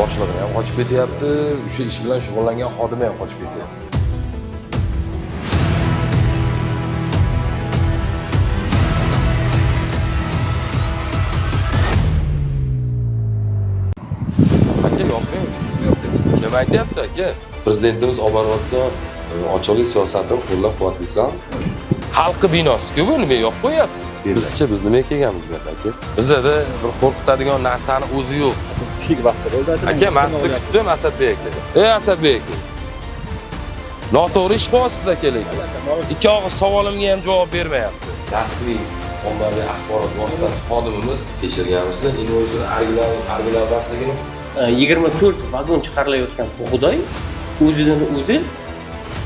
boshlig'i ham qochib ketyapti, o'sha ish bilan shug'ullangan xodimi ham qochib ketyapti. Aka yo'qmi? Kim aytyapti aka? Prezidentimiz olib borayotgan ochiqlik siyosatini qo'llab-quvvatlaysan. Xalqi binosi-ku bu nima yo'q qo'yapsiz? Bizcha biz nimaga kelganmiz bu yerga aka? Bizda bir qo'rqitadigan narsani o'zi yo'q. Tushlik vaqti bo'ldi. Aka, men sizni kutdim Asadbek aka. Ey Asadbek aka. Noto'g'ri ish qilyapsiz aka lekin. Ikki og'iz savolimga ham javob bermayapti. Rasmiy ommaviy axborot vositasi xodimimiz tekshirganimizda invoysini argilamasligini 24 vagon chiqarilayotgan bug'doy o'zidan o'zi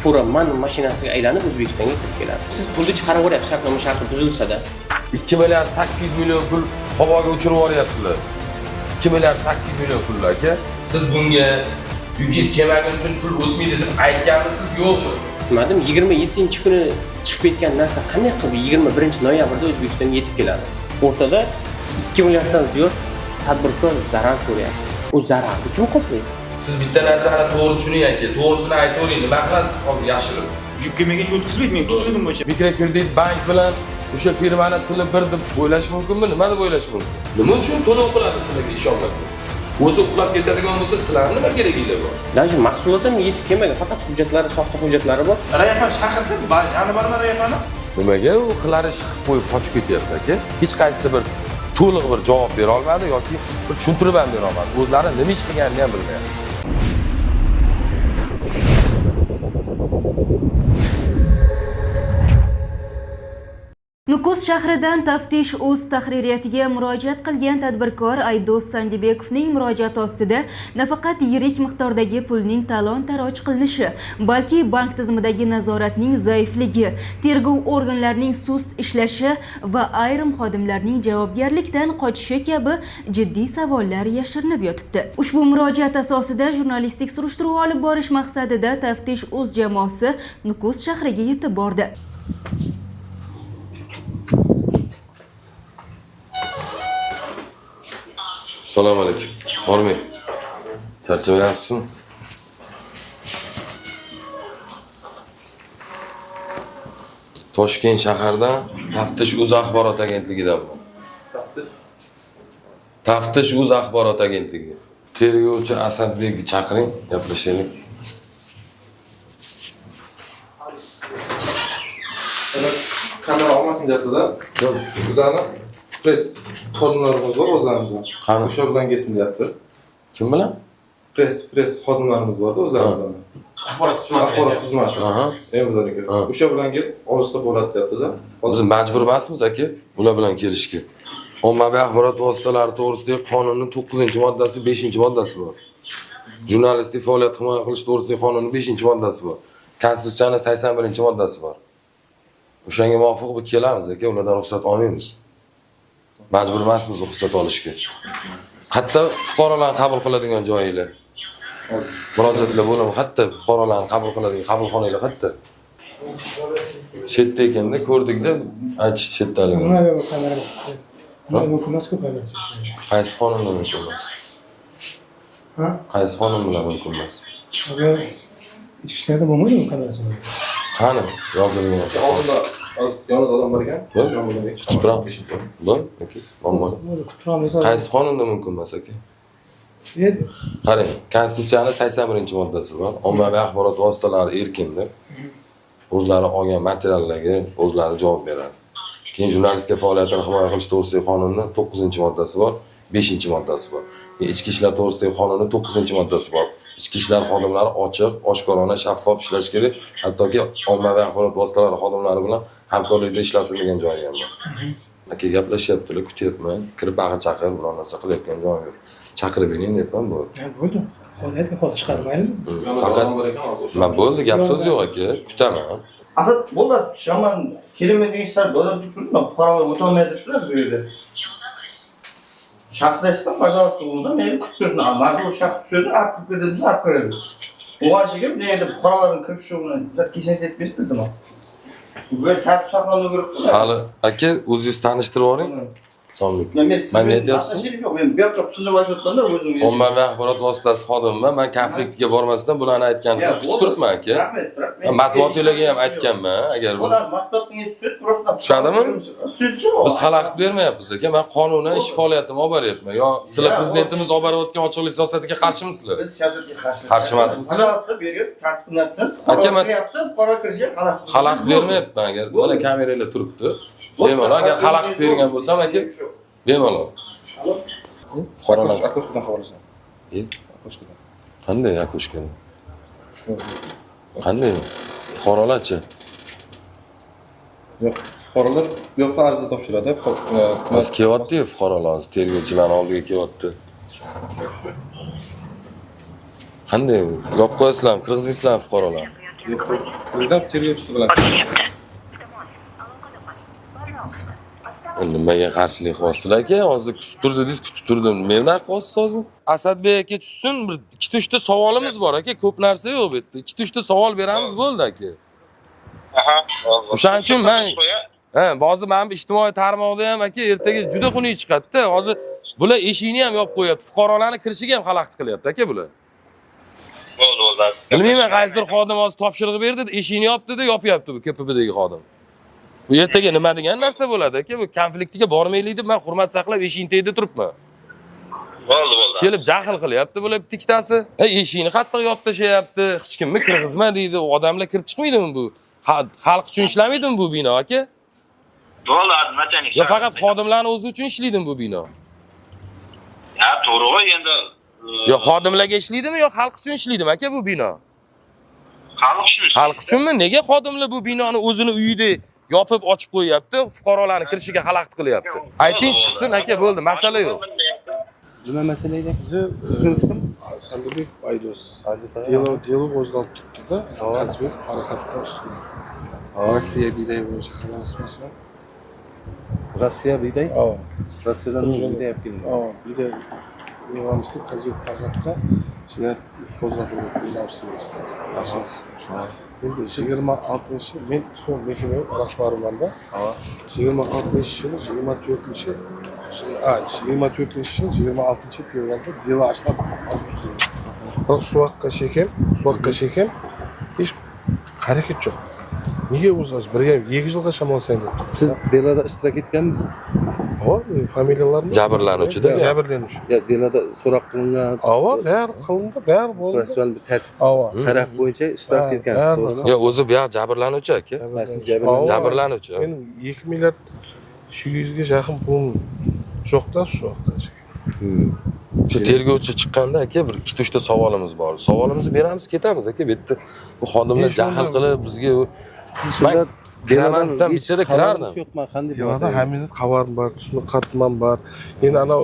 Furaman mashinasiga aylanib O'zbekistonga kirib keladi. Siz pulni chiqarib yuboryapsiz, shartnoma sharti buzilsa-da. 2 milliard 800 million pul havoga uchirib yuboryapsizlar. 2 milliard 800 million pul aka. Siz bunga yukingiz kelmagani uchun pul o'tmaydi deb aytganmisiz yo'qmi? Dedim 27-kuni chiqib ketgan narsa qanday qilib 21-noyabrda O'zbekistonga yetib keladi? O'rtada 2 milliarddan ziyod tadbirkor zarar ko'ryapti. O zararni kim qoplaydi? Siz bitta narsani to'g'ri tushuning aka, to'g'risini aytavering. Nima qilasiz hozir yashirib? Yuk kemaga o'tkazmaydi, men tushundim bo'yicha. Mikrokredit bank bilan o'sha firmani tili bir deb o'ylash mumkinmi? Nima deb o'ylash mumkin? Nima uchun to'lov qiladi sizlarga ishonmasin? O'zi uxlab ketadigan bo'lsa, sizlarning nima keraginglar bor? Даже mahsulot ham yetib kelmagan, faqat hujjatlari, soxta hujjatlari bor. Rayhon chaqirsa, yana bormi Rayhonni? Nimaga u qilari ish qilib qo'yib qochib ketyapti aka? Hech qaysi bir to'liq bir javob bera olmadi yoki bir tushuntirib ham bera olmadi. O'zlari nima ish qilganini ham bilmayapti. Nukus shahridan taftish o'z tahririyatiga murojaat qilgan tadbirkor Aydos Sandibekovning murojaati ostida nafaqat yirik miqdordagi pulning talon-taroj qilinishi, balki bank tizimidagi nazoratning zaifligi, tergov organlarining sust ishlashi va ayrim xodimlarning javobgarlikdan qochishi kabi jiddiy savollar yashirinib yotibdi. Ushbu murojaat asosida jurnalistik surishtiruv olib borish maqsadida taftish o'z jamoasi Nukus shahriga yetib bordi. Assalomu alaykum. Bormi? Charchamayapsizmi? Toshkent shahardan Taftish o'z axborot agentligidanman. Taftish o'z axborot agentligi. Tergovchi Asadbekni chaqiring, gaplashaylik. Kamera olmasin deyapti-da. Bizani press xodimlarimiz bor o'zlarimizda. Qani? O'sha bilan kelsin deyapti. Kim bilan? Press xodimlarimiz bor-da o'zlarimizda. Axborot xizmati. Aha. Emizlarga. O'sha bilan kelib olishsa bo'ladi deyapti-da. Biz majbur emasmiz aka, ular bilan kelishga. Ommaviy axborot vositalari to'g'risidagi qonunning 9-moddasi, 5-moddasi bor. Jurnalistik faoliyat himoya qilish to'g'risidagi qonunning 5-moddasi bor. Konstitutsiyaning 81-moddasi bor. O'shanga muvofiq biz kelamiz aka, ulardan ruxsat olmaymiz. Majbur emasmiz ruxsat olishga. Hatto fuqarolarni qabul qiladigan joyinglar. Murojaatlar bo'limi hatto fuqarolarni qabul qiladigan qabulxonalar hatto. Chetda ekanda ko'rdikda aytish chetdaligini. Nima bu kamera? Nima mumkin emas-ku kamera tushirishni? Qaysi qonunda mumkin emas? Ha? Qaysi qonun bilan mumkin emas? Agar ichki ishlarda bo'lmaydimi kamera tushirish? Qani yozilgan. Oldinda yonida odam bor ekan. Tuproq. Bor, aka. Omma. Turamiz. Qaysi qonunda mumkin emas aka? Qarang, Konstitutsiyaning 81-moddasi bor. Ommaviy axborot vositalari erkindir. O'zlari olgan materiallarga o'zlari javob beradi. Keyin jurnalistika faoliyatini himoya qilish to'g'risidagi qonunning 9-moddasi bor, 5-moddasi bor. Ichki ishlar to'g'risidagi qonunning 9-moddasi bor. Ichki ishlar xodimlari ochiq, oshkorona, shaffof ishlash kerak. Hattoki ommaviy axborot vositalari xodimlari bilan hamkorlikda ishlasin degan joyi ham bor. Aka gaplashyaptilar, kutyapman. Kirib bag'ir chaqir, biror narsa qilayotgan joyim yo'q. Chaqirib bering debman bu. Bo'ldi. Hozir chiqarib maylimi? Faqat nima bo'ldi, gap so'z yo'q aka, kutaman. Asad bo'ldi, shaman kelmaydigan ishlar bo'lib turibdi, fuqarolar o'tolmaydi turibmiz bu yerda. Shaxslashdan pожалуйста, o'zi meni kutib tursin. Mazkur shaxs tushadi, olib kirib berdi, biz olib kiramiz. O'g'achiga bu yerda fuqarolarning kirib chiqishini kesin etmaysiz iltimos. Bu yer tartib saqlanib yuribdi. Hali aka o'zingiz tanishtirib yuboring. so'mlik. Men Men ne deyapsiz? Yo'q, men bu yoqqa tushunib aytayotganda o'zimga. Ommaviy axborot vositasi xodimiman. Men konfliktga bormasdan bularni aytganimni kutib turibman aka. Rahmat, Men matbuotchilarga ham aytganman agar bu. Ular matbuotning sud просто Tushundimi? Sudchi Biz xalaqit bermayapmiz aka. Men qonunan ish faoliyatimni olib boryapman. Yo, sizlar prezidentimiz olib borayotgan ochiqlik siyosatiga qarshimisizlar? biz siyosatga qarshi. Qarshi emasmisizlar? Aslida berib, tartiblantirib, Aka, men fuqaro kirishiga xalaqit bermayapman agar. Mana kameralar turibdi. Bemalol agar xalaqit bergan bo'lsam aka, bemalol. Fuqarolar Akoshkadan xabarlashaman. Akoshkadan. qanday akoshkada? Qanday? Fuqarolarchi? Yo'q, fuqarolar bu yoqda ariza topshiradi. Biz kelyapti-yu fuqarolar, tergovchilarning oldiga kelyapti. Qanday? Yopib qo'yasizlarmi? Kirgizmaysizlarmi fuqarolar? Yo'q, prezident tergovchisi bilan. Nimaga qarshilik qilyapsizlar aka? Hozir kutib turdingiz, kutib turdim. Meni qilyapsiz hozir? Asadbek aka tushsin, bir 2-3 ta savolimiz bor aka. Ko'p narsa yo'q bu yerda. 2-3 ta savol beramiz bo'ldi aka. Aha. O'shaning uchun men hozir mana bu ijtimoiy tarmoqda ham aka ertaga juda xunuk chiqadi-da. Hozir bular eshikni ham yopib qo'yapti. Fuqarolarning kirishiga ham xalaqit qilyapti aka bular. Bo'ldi. Bilmayman, qaysidir xodim hozir topshiriq berdi, eshikni yopdi-da, yopyapti bu KPPdagi xodim. Bu ertaga nima degan narsa bo'ladi aka? Bu konfliktiga bormaylik deb men hurmat saqlab eshikni tagida turibman. Bo'ldi. Kelib jahl qilyapti bular ikkitasi. Eshikni qattiq yopib tashlayapti. Hech kimni kirgizma deydi. Odamlar kirib chiqmaydimi bu? Xalq uchun ishlamaydimi bu bino aka? Bo'ldi, nachanik. Yo faqat xodimlarning o'zi uchun ishlaydimi bu bino? Ha, to'g'ri endi. Yo xodimlarga ishlaydimi yo xalq uchun ishlaydimi aka bu bino? Xalq uchun. Xalq uchunmi? Nega xodimlar bu binoni o'zini uyida yopib ochib qo'yapti, fuqarolarning kirishiga xalaqit qilyapti? Ayting chiqsin aka, bo'ldi, masala yo'q. Nima masala edi? Siz kim? Sandibek Aydos. Delo qo'zg'alib turibdi-da. Qazbek harakatda ustida. Rossiya biday bo'yicha xabarlashmasa. Rossiya biday? Ha. Rossiyadan biday olib keldi. Ha, biday devamlisi Qazbek harakatda jinoyat qo'zg'atilgan qo'zg'alishni istadi. Mashina. Endi 26 men shu mehmon rahbarimanda. 26-yili 24-yil 26-fevralda delo açlab azbirdi. Biroq suvoqqa shekim hech harakat yo'q. Nega o'zi birga 2 yilga shamolsan deb. Siz deloda ishtirok etganmisiz? Ha, familiyalarni Jabrlanuvchida. Jabrlanuvchi. Ya deloda so'roq qilingan. Ava, bari qilindi, bari bo'ldi. Professional bir tartib Ava. taraf bo'yicha ishtirok etgansiz, to'g'rimi? Yo, o'zi bu yoq jabrlanuvchi aka. Siz Jabrlanuvchi. Men 2 milliard 200 ga yaqin pulim yo'qda shu vaqtda. Shu tergovchi chiqqanda aka bir 2-3 ta savolimiz bor. Savolimizni beramiz, ketamiz aka. Bu yerda bu xodimlar jahl qilib bizga siz shunda kiraman desam bichada kirardim. Yo'qman, qanday Deloda hamimizning xabarim bor, tusni xatman bor. Endi ana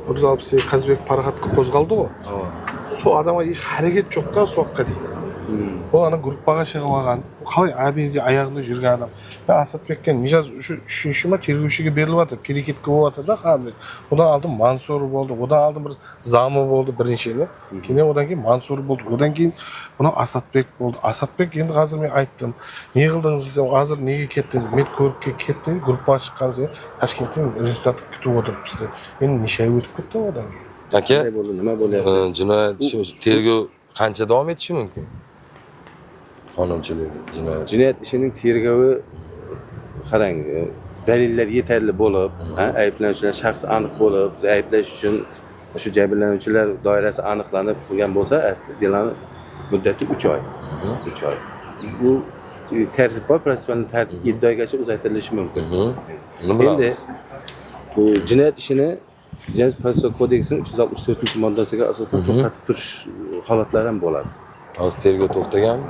168 Qazbek harakatga qo'zg'aldi-ku. Shu odamga hech harakat yo'qda so'qqa deydi. Bu ana gruppaga chiqib olgan. Qalay abinga oyog'ida yurgan odam. Ben Asadbekka mijoz shu tushunishim tergovchiga berilyapti, keraketga bo'lyapti-da hamda. Undan oldin Mansur bo'ldi, undan oldin bir Zami bo'ldi birinchi yili. Keyin undan keyin Mansur bo'ldi, undan keyin buni Asadbek bo'ldi. Asadbek endi hozir men aytdim. Ne qildingiz desam, hozir nega ketdingiz? Medkorga ketdingiz, gruppaga chiqqansiz, Toshkentdan rezultat kutib o'tiribsiz deb. Endi nisha o'tib ketdi odam. Aka, nima bo'lyapti? jinoyat tergov qancha davom etishi mumkin? Qonunchilik, Jinoyat ishining tergovi qarang, dalillar yetarli bo'lib, ayblanuvchilar shaxsi aniq bo'lib, ayblash uchun shu jabrlanuvchilar doirasi aniqlanib qilgan bo'lsa, asli deloni muddati 3 oy. 3 oy. Bu tartib bor, protsessual tartib 7 oygacha uzaytirilishi mumkin. Endi bu jinoyat ishini Jinoyat protsessual kodeksining 364-moddasiga asosan to'xtatib turish holatlari ham bo'ladi. Hozir tergov to'xtaganmi?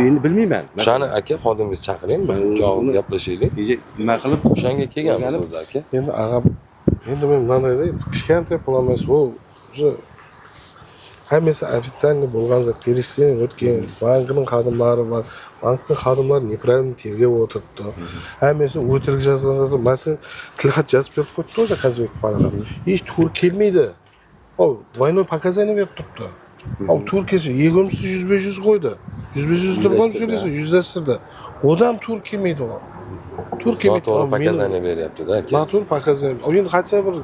Endi bilmayman. O'shani aka xodimingizni chaqiring, bir og'iz gaplashaylik. Nima qilib O'shanga kelganmiz o'zi aka. Endi ag'ab endi men bunday kichkina pul emas, bu hammasi ofitsialniy bo'lgan zot, пересечение o'tgan, bankning xodimlari bor. Bankning xodimlari nepravильно tergov o'tiribdi. Hammasi o'tirib yozgan zot, masalan, tilxat yozib berib qo'yibdi o'zi Qazbek paragraf. Hech to'g'ri kelmaydi. O, двойной показание berib turibdi. Al Turkiyasi 100-100 qo'ydi. 100 turgan so'raysa 100 Odam tur kelmaydi u. Turkiya Noto'g'ri показания beryapti-da aka. Noto'g'ri показания. Endi qancha bir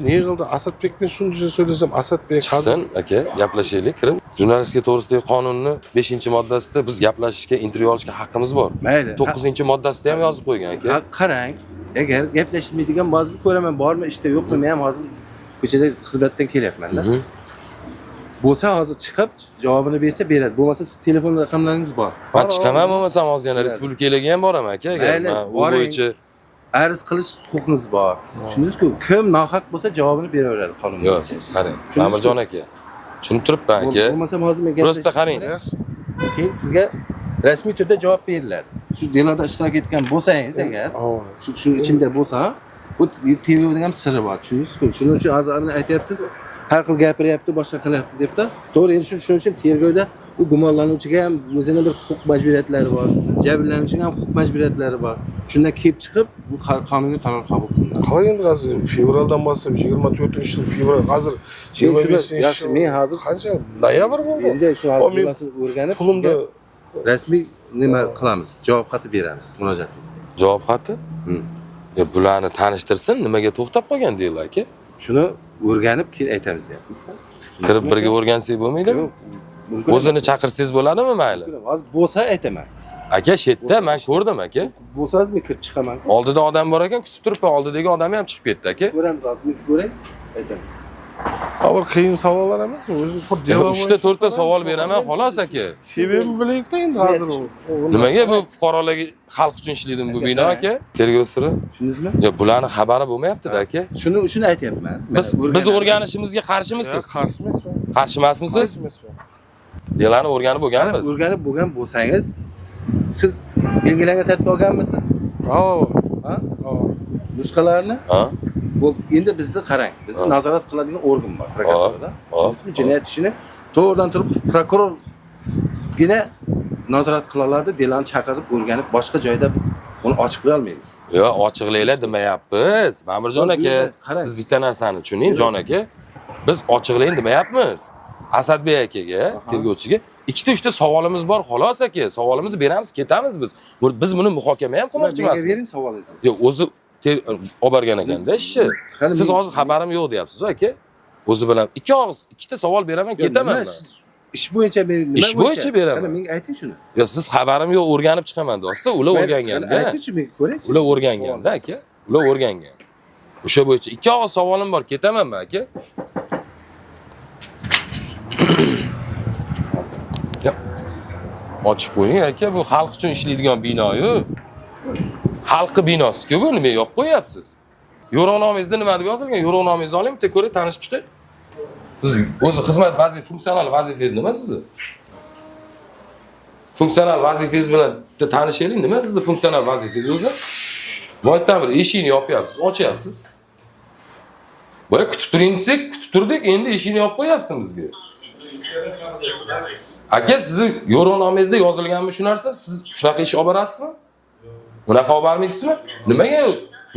ne qildi? Asadbekning sundiga so'rasam, Asadbek Chiqsin aka, gaplashaylik kirib. Jurnalistika to'g'risidagi qonunni 5-moddasida biz gaplashishga, intervyu olishga haqqimiz bor. Mayli. 9-moddasida ham yozib qo'ygan aka. Qarang, agar gaplashilmaydigan ba'zini ko'raman, bormi, ishda yo'qmi, men ham hozir ko'chada xizmatdan kelyapman-da. Bo'lsa hozir chiqib javobini bersa beradi. Bo'lmasa siz telefon raqamlaringiz bor. Men chiqaman bo'lmasam hozir yana respublikaga ham boraman aka. Agar Mayli, men u boring. bo'yicha Arz qilish huquqingiz bor. Tushundingizku? Kim nohaq bo'lsa javobini beraveradi qonun. yo'q, siz qarang. Ma'murjon aka. Tushunib turibman aka. Bo'lmasa hozir men Prosta qarang. Keyin sizga rasmiy turda javob beriladi. Shu deloda ishtirok etgan bo'lsangiz agar, shu ichimda bo'lsa, bu tergovning ham siri bor. Tushundingizku? Shuning uchun hozir aytyapsiz, har xil gapiryapti, boshqa qilyapti debda. To'g'ri, endi shuning uchun tergovda u gumonlanuvchiga ham o'zining bir huquq majburiyatlari bor, jabrlanuvchiga ham huquq majburiyatlari bor. Shundan kelib chiqib, bu qonuniy qaror qabul qilinadi. Qalay endi hozir fevraldan boshlab 24-yil fevral, hozir 25-yil. Yaxshi, men hozir qancha noyabr bo'ldi. Endi shu hozir o'rganib, pulimni rasmiy nima qilamiz? Javob xati beramiz murojaatingizga. Javob xati? Ya bularni tanishtirsin, nimaga to'xtab qolgan deylar aka? Shuni o'rganib keyin aytamiz deyapmizda. Kirib birga o'rgansak bo'lmaydimi? O'zini chaqirsangiz bo'ladimi mayli? Hozir bo'lsa aytaman. Aka shetda men ko'rdim aka. Bo'lsangiz men kirib chiqaman. Oldida odam bor ekan, kutib turibman. Oldidagi odam ham chiqib ketdi aka. Ko'ramiz, hozir men ko'ray, aytamiz. bir qiyin savollar emas, o'zi bir dialog. 3-4 ta savol beraman xolos aka. Sebebi bilaylik-da endi hozir. Nimaga bu fuqarolarga xalq uchun ishlaydim bu bino aka? Tergov siri. Tushundingizmi? Yo, bularni xabari bo'lmayapti-da aka. Shuni aytyapman. Biz o'rganishimizga qarshimisiz? Qarshi emasman. Qarshi emasmisiz? Delarni o'rganib bo'lganmiz. O'rganib bo'lgan bo'lsangiz, siz belgilangan tartibda olganmisiz? Ha? Nusxalarni? Ha? Bu endi bizni qarang. Bizni nazorat qiladigan organ bor, prokuraturada. Shuni jinoyat ishini to'g'ridan turib prokurorgina nazorat qila oladi, delani chaqirib o'rganib, boshqa joyda biz uni ochiqlay olmaymiz. Yo'q, ochiqlaylar demayapmiz. Ma'murjon aka, siz bitta narsani tushuning, jon aka. Biz ochiqlayin demayapmiz. Asadbek akaga, tergovchiga 2-3 savolimiz bor, xolos aka. Savolimizni beramiz, ketamiz biz. Biz buni muhokama ham qilmoqchi emasmiz. Menga bering savolingizni. Yo'q, o'zi olib borgan ekanda ishni. Siz hozir xabarim yo'q deyapsiz, aka. O'zi bilan ikki og'iz, ikkita savol beraman, ketaman men. Ish bo'yicha nima Ish bo'yicha beraman. Qani menga ayting shuni. Yo, siz xabarim yo'q, o'rganib chiqaman deyapsiz. Ular o'rganganda. Aytingchi, men ko'ray. Ular o'rganganda, aka. Ular o'rgangan. O'sha bo'yicha ikki og'iz savolim bor, ketaman men, aka. Ochib qo'ying aka, bu xalq uchun ishlaydigan bino-yu. Xalqi binosi-ku bu, nima yopib qo'yapsiz? Yo'riqnomangizda nima deb yozilgan? Yo'riqnomangizni oling, bitta ko'ray, tanishib chiqing. Siz o'zi xizmat funksional vazifangiz nima sizni? Funksional vazifangiz bilan tanishaylik. Nima sizni funksional vazifangiz o'zi? Boyatdan bir eshikni yopyapsiz, ochyapsiz. Boya kutib turing desak, kutib turdik, endi eshikni yopib qo'yapsiz bizga. Aka, sizni yo'riqnomangizda yozilganmi shu narsa? Siz shunaqa ish olib borasizmi? Unaqa olib bormaysizmi? Nimaga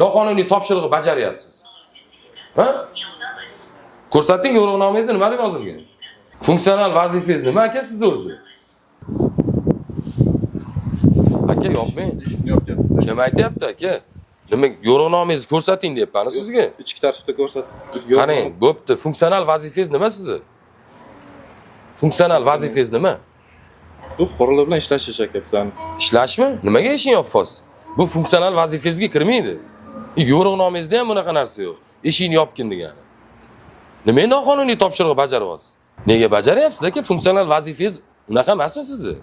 noqonuniy topshiriqni bajaryapsiz? Ha? Ko'rsating yo'riqnomangizni nima deb yozilgan? Funksional vazifangiz nima aka siz o'zi? Aka, yopmang. Kim aytyapti aka? Nima yo'riqnomangizni ko'rsating deyapman sizga? Ichki tartibda ko'rsat. Qarang, bo'pti. Funksional vazifangiz nima sizni? Funksional vazifangiz nima? Bu fuqarolar bilan ishlash aka bizani. Ishlashmi? Nimaga ishing yopyapsiz? Bu funksional vazifangizga kirmaydi. Yo'riqnomangizda ham bunaqa narsa yo'q. Eshikni yopgin degani. Nima noqonuniy topshiriqni bajaryapsiz? Nega bajaryapsiz aka? Funksional vazifangiz unaqa emasmi sizni?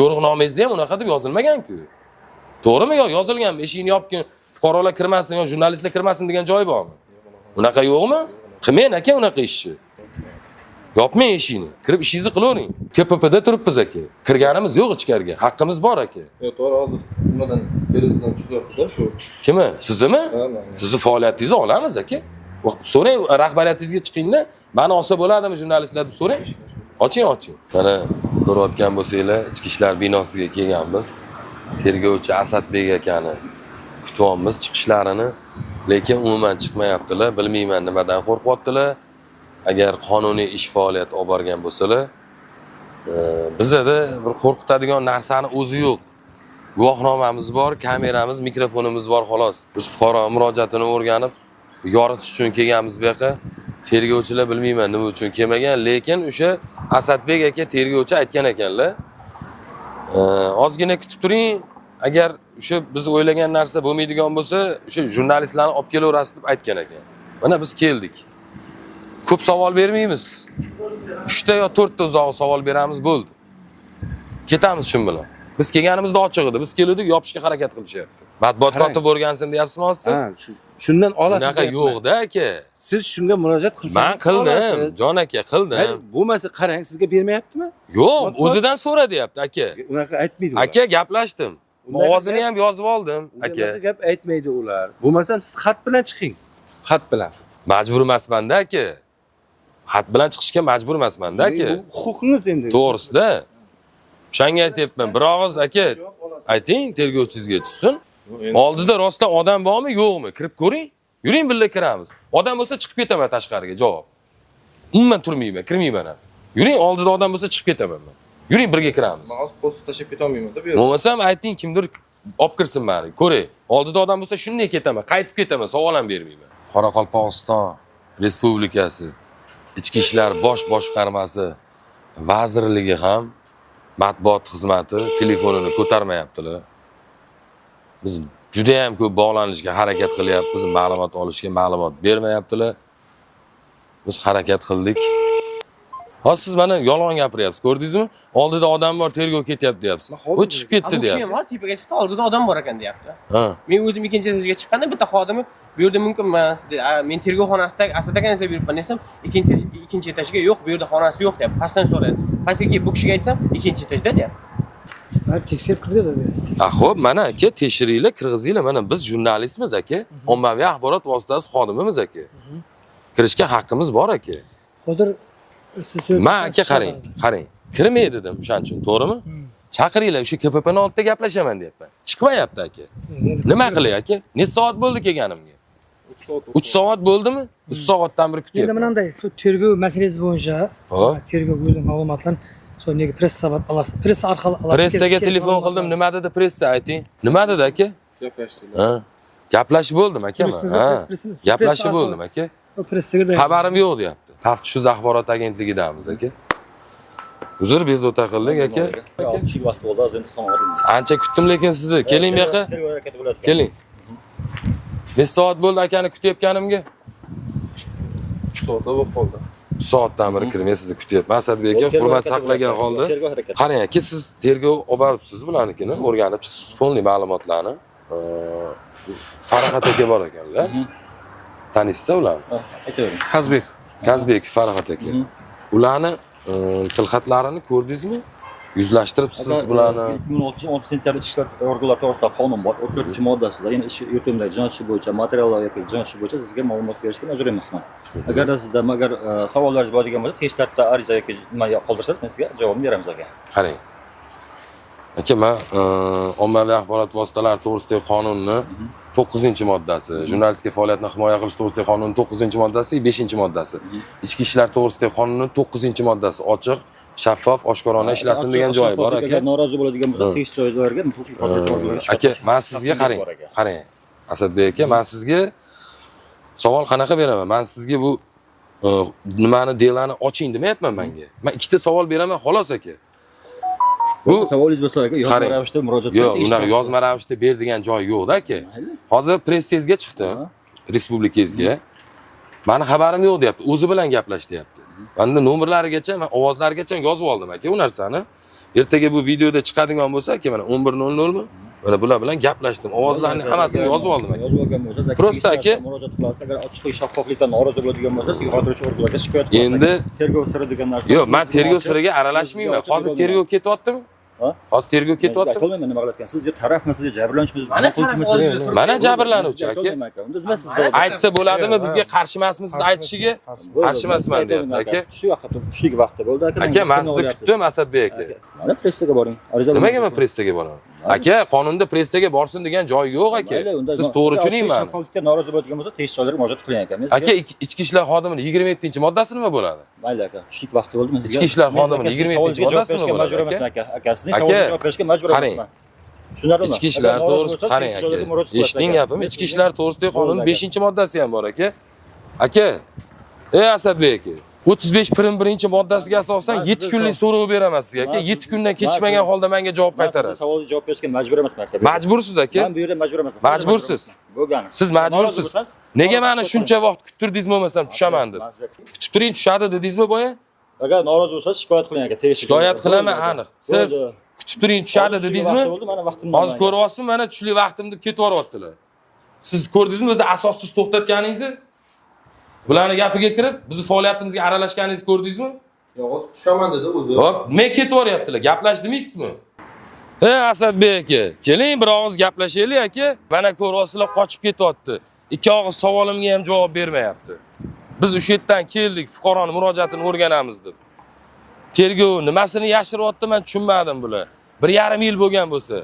Yo'riqnomangizda ham unaqa deb yozilmagan-ku. To'g'rimi yo yozilganmi? Eshikni yopgin, fuqarolar kirmasin yo jurnalistlar kirmasin degan joy bormi? Unaqa yo'qmi? Qilmang aka unaqa ishni. Yopmang eshikni. Kirib ishingizni qilavering. KPPda turibmiz aka. Kirganimiz yo'q ichkariga. Haqqimiz bor aka. Yo'q, to'g'ri, hozir nimadan belasidan tushyapti-da shu. Kimi? Siznimi? Sizni faoliyatingizni olamiz aka. So'rang, rahbariyatingizga chiqingda, meni olsa bo'ladimi jurnalistlar deb so'rang. Oching. Mana ko'rayotgan bo'lsanglar, ichki ishlar binosiga kelganmiz. Tergovchi Asadbek akani kutyapmiz chiqishlarini, lekin umuman chiqmayaptilar. Bilmayman nimadan qo'rqyaptilar. Agar qonuniy ish faoliyat olib borgan bo'lsalar, bizda bir qo'rqitadigan narsani o'zi yo'q. guvohnomamiz bor, kameramiz, mikrofonimiz bor xolos. Biz fuqaro murojaatini o'rganib, yoritish uchun kelganmiz bu yoqqa. Tergovchilar bilmayman nima uchun kelmagan, lekin o'sha Asadbek aka tergovchi aytgan ekanlar. Ozgina kutib turing. Agar o'sha biz o'ylagan narsa bo'lmaydigan bo'lsa, o'sha jurnalistlarni olib kelaverasiz deb aytgan ekan. Mana biz keldik. Ko'p savol bermaymiz. 3 ta yo 4 ta uzoq savol beramiz bo'ldi. Ketamiz shun bilan. Biz kelganimizda ochiq edi. Biz keldik, yopishga harakat qilishyapti. Matbuot kotib o'rgansin deyapsizmi siz? Shundan olasiz. Bunaqa yo'q-da aka. Siz shunga murojaat qilsangiz. Men qildim, jon aka, qildim. Bo'lmasa qarang, sizga bermayaptimi? Yo'q, o'zidan so'ra deyapti aka. Unaqa aytmaydi. Aka gaplashdim. Ovozini ham yozib oldim, aka. Unaqa gap aytmaydi ular. Bo'lmasa siz xat bilan chiqing. Xat bilan. Majbur emasman-da aka. Xat bilan chiqishga majbur emasman-da aka. Bu huquqingiz endi. To'g'risida. O'shanga aytyapman. Bir og'iz aka, ayting tergovchingizga tushsin. Oldida rostdan odam bormi, yo'qmi? Kirib ko'ring. Yuring birga kiramiz. Odam bo'lsa chiqib ketaman tashqariga, javob. Umuman turmayman, kirmayman ham. Yuring, oldida odam bo'lsa chiqib ketaman men. Yuring birga kiramiz. Men hozir post tashlab keta olmayman-da bu yerga. Bo'lmasam ayting kimdir olib kirsin meni. Ko'ray. Oldida odam bo'lsa shunday ketaman, qaytib ketaman, savol ham bermayman. Qoraqalpog'iston Respublikasi Ichki ishlar bosh boshqarmasi vazirligi ham matbuot xizmati telefonini ko'tarmayaptilar. Biz juda ham ko'p bog'lanishga harakat qilyapmiz, ma'lumot olishga ma'lumot bermayaptilar. Biz harakat qildik. Hozir siz mana yolg'on gapiryapsiz, ko'rdingizmi? Oldida odam bor, tergov ketyapti deyapsiz. U chiqib ketdi deyapti. Emas, tepaga chiqdi, oldida odam bor ekan deyapti. Ha. Men o'zim ikkinchi etajga chiqqanda bitta xodimi bu yerda mumkin emas dedi. Men tergovxonasidagi Asad akani izlab yuribman desam, ikkinchi etajga yo'q, bu yerda xonasi yo'q deyapti. Pastdan so'radi. Pastga bu kishiga aytsam, ikkinchi etajda deyapti. Tekshirib kirdi dedi. Xo'p, mana aka, tekshiringlar, kirgizinglar. Mana biz jurnalistmiz aka. Ommaviy axborot vositasi xodimimiz aka. Kirishga haqqimiz bor aka. Hozir siz Men aka qarang. Kirmay dedim o'shaning uchun, to'g'rimi? Chaqiringlar, o'sha KPPning oldida gaplashaman deyapman. Chiqmayapti aka. Nima qilay aka? Necha soat bo'ldi kelganimga? 3 soat bo'ldimi? 3 soatdan beri kutyapman. Endi bunday tergov masalasi bo'yicha, tergov o'zining ma'lumotlarini nega pressa bor olasiz? Pressa orqali olasiz. Pressaga telefon qildim, nima dedi pressa ayting? Nima dedi aka? Gaplashdilar. Ha. Gaplashib bo'ldim aka men. Ha. Gaplashib bo'ldim aka. Pressaga Xabarim yo'q deyapti. Taftish axborot agentligidamiz aka. Uzr, bezovta qildik aka. Ancha kutdim lekin sizni. Keling bu yoqqa. Keling. Necha soat bo'ldi akani kutayotganimga? 3 soatda bo'lib qoldi. 3 soatdan beri kirmay sizni kutyapman. Asadbek aka hurmat saqlagan holda. Qarang aka, siz tergov olib boribsiz bularnikini, o'rganib chiqsiz polniy ma'lumotlarni. Farog'at aka bor ekanlar. Tanisizlar ularni? Kazbek. Kazbek Farog'at aka. Ularni tilxatlarini ko'rdingizmi? Yuzlashtiribsiz bularni. 2016 sentyabr ichki ishlar organlari to'g'risida qonun bor. 34-moddasida, ya'ni ish yurtimdagi jinoyat ishi bo'yicha materiallar yoki jinoyat ishi bo'yicha sizga ma'lumot berishga majbur emasman. Agar sizda savollaringiz bo'ladigan bo'lsa, tez tartibda ariza yoki nima qoldirsangiz, men sizga javobni beramiz aka. Qarang. Aka, men ommaviy axborot vositalari to'g'risidagi qonunni 9-moddasi, jurnalistika faoliyatini himoya qilish to'g'risidagi qonunning 9-moddasi, 5-moddasi, ichki ishlar to'g'risidagi qonunning 9-moddasi ochiq, shaffof, oshkorona ishlasin degan joyi bor aka. Agar norozi bo'ladigan bo'lsa, tegishli joylarga aka, men sizga qarang. Asadbek aka, men sizga savol qanaqa beraman? Men sizga bu nimani delani oching demayapman menga. Men ikkita savol beraman xolos aka. Bu savolingiz bo'lsa aka, yozma ravishda murojaat qiling. Yo'q, unaqa yozma ravishda ber degan joy yo'q-da aka. Hozir pressingizga chiqdim, respublikangizga. Meni xabarim yo'q deyapti, o'zi bilan gaplash deyapti. Menda nomerlarigacha, men ovozlarigacha yozib oldim aka u narsani. Ertaga bu videoda chiqadigan bo'lsa aka, mana 11:00 mi? Mana bular bilan gaplashdim. Ovozlarni hammasini yozib oldim aka. Yozib olgan bo'lsangiz, prosta aka murojaat qilasiz. Agar ochiqlik, shaffoflikdan norozi bo'ladigan bo'lsa, siz xotiruvchi organlarga shikoyat qilasiz. Endi tergov siri degan narsa. Yo'q, men tergov siriga aralashmayman. Hozir tergov ketyaptimi? Hozir tergov ketyapti. Qilmayman, nima qilayotgan? Sizga tarafmisiz, jabrlanuvchimisiz, ma'qulchimisiz? Mana jabrlanuvchi aka. Aytsa bo'ladimi? Bizga qarshi emasmisiz siz aytishiga? Qarshi emasman deyapti aka. Tushlik vaqti bo'ldi aka. Aka, men sizni kutdim Asadbek aka. Mana pressaga boring. Nimaga men pressaga boraman? Aka, qonunda pressaga borsin degan joy yo'q aka. Siz to'g'ri tushuning meni. Shaffoflikka norozi bo'ladigan bo'lsa, tegishli joylarga murojaat qiling aka. Aka, ichki ishlar xodimining 27-moddasi nima bo'ladi? Mayli aka, tushlik vaqti bo'ldi. Ichki ishlar xodimining 27-moddasi nima bo'ladi? Aka, sizning savolingizga javob berishga majbur emasman. Tushunarlimi? Ichki ishlar to'g'risida qarang aka. Eshiting gapimni. Ichki ishlar to'g'risidagi qonunning 5-moddasi ham bor aka. Aka, ey Asadbek aka, 35 prim 1-moddasiga asosan 7 kunlik so'rov beraman sizga aka. 7 kundan kechikmagan holda menga javob qaytarasiz. Savolga javob berishga majbur emasman aka. Majbursiz aka. Men bu yerda majbur emasman. Majbursiz. Bo'lgani. Siz majbursiz. Nega meni shuncha vaqt kuttirdingizmi bo'lmasam tushaman deb. Kutib turing tushadi dedingizmi boya? Agar norozi bo'lsangiz shikoyat qiling aka. Shikoyat qilaman aniq. Siz kutib turing tushadi dedingizmi? Hozir ko'ryapsizmi, mana tushli vaqtim deb ketib boryaptilar. Siz ko'rdingizmi biz asossiz to'xtatganingizni? Bularning gapiga kirib, bizni faoliyatimizga aralashganingizni ko'rdingizmi? Yo'q, tushaman dedi o'zi. Hop, men ketib boryaptilar. Gaplash demaysizmi? Ey Asadbek aka, keling bir og'iz gaplashaylik aka. Mana ko'ryapsizlar qochib ketyapti. Ikki og'iz savolimga ham javob bermayapti. Biz o'sha yerdan keldik, fuqaroning murojaatini o'rganamiz deb. Tergov nimasini yashiryapti, men tushunmadim bular. 1,5 yil bo'lgan bo'lsa.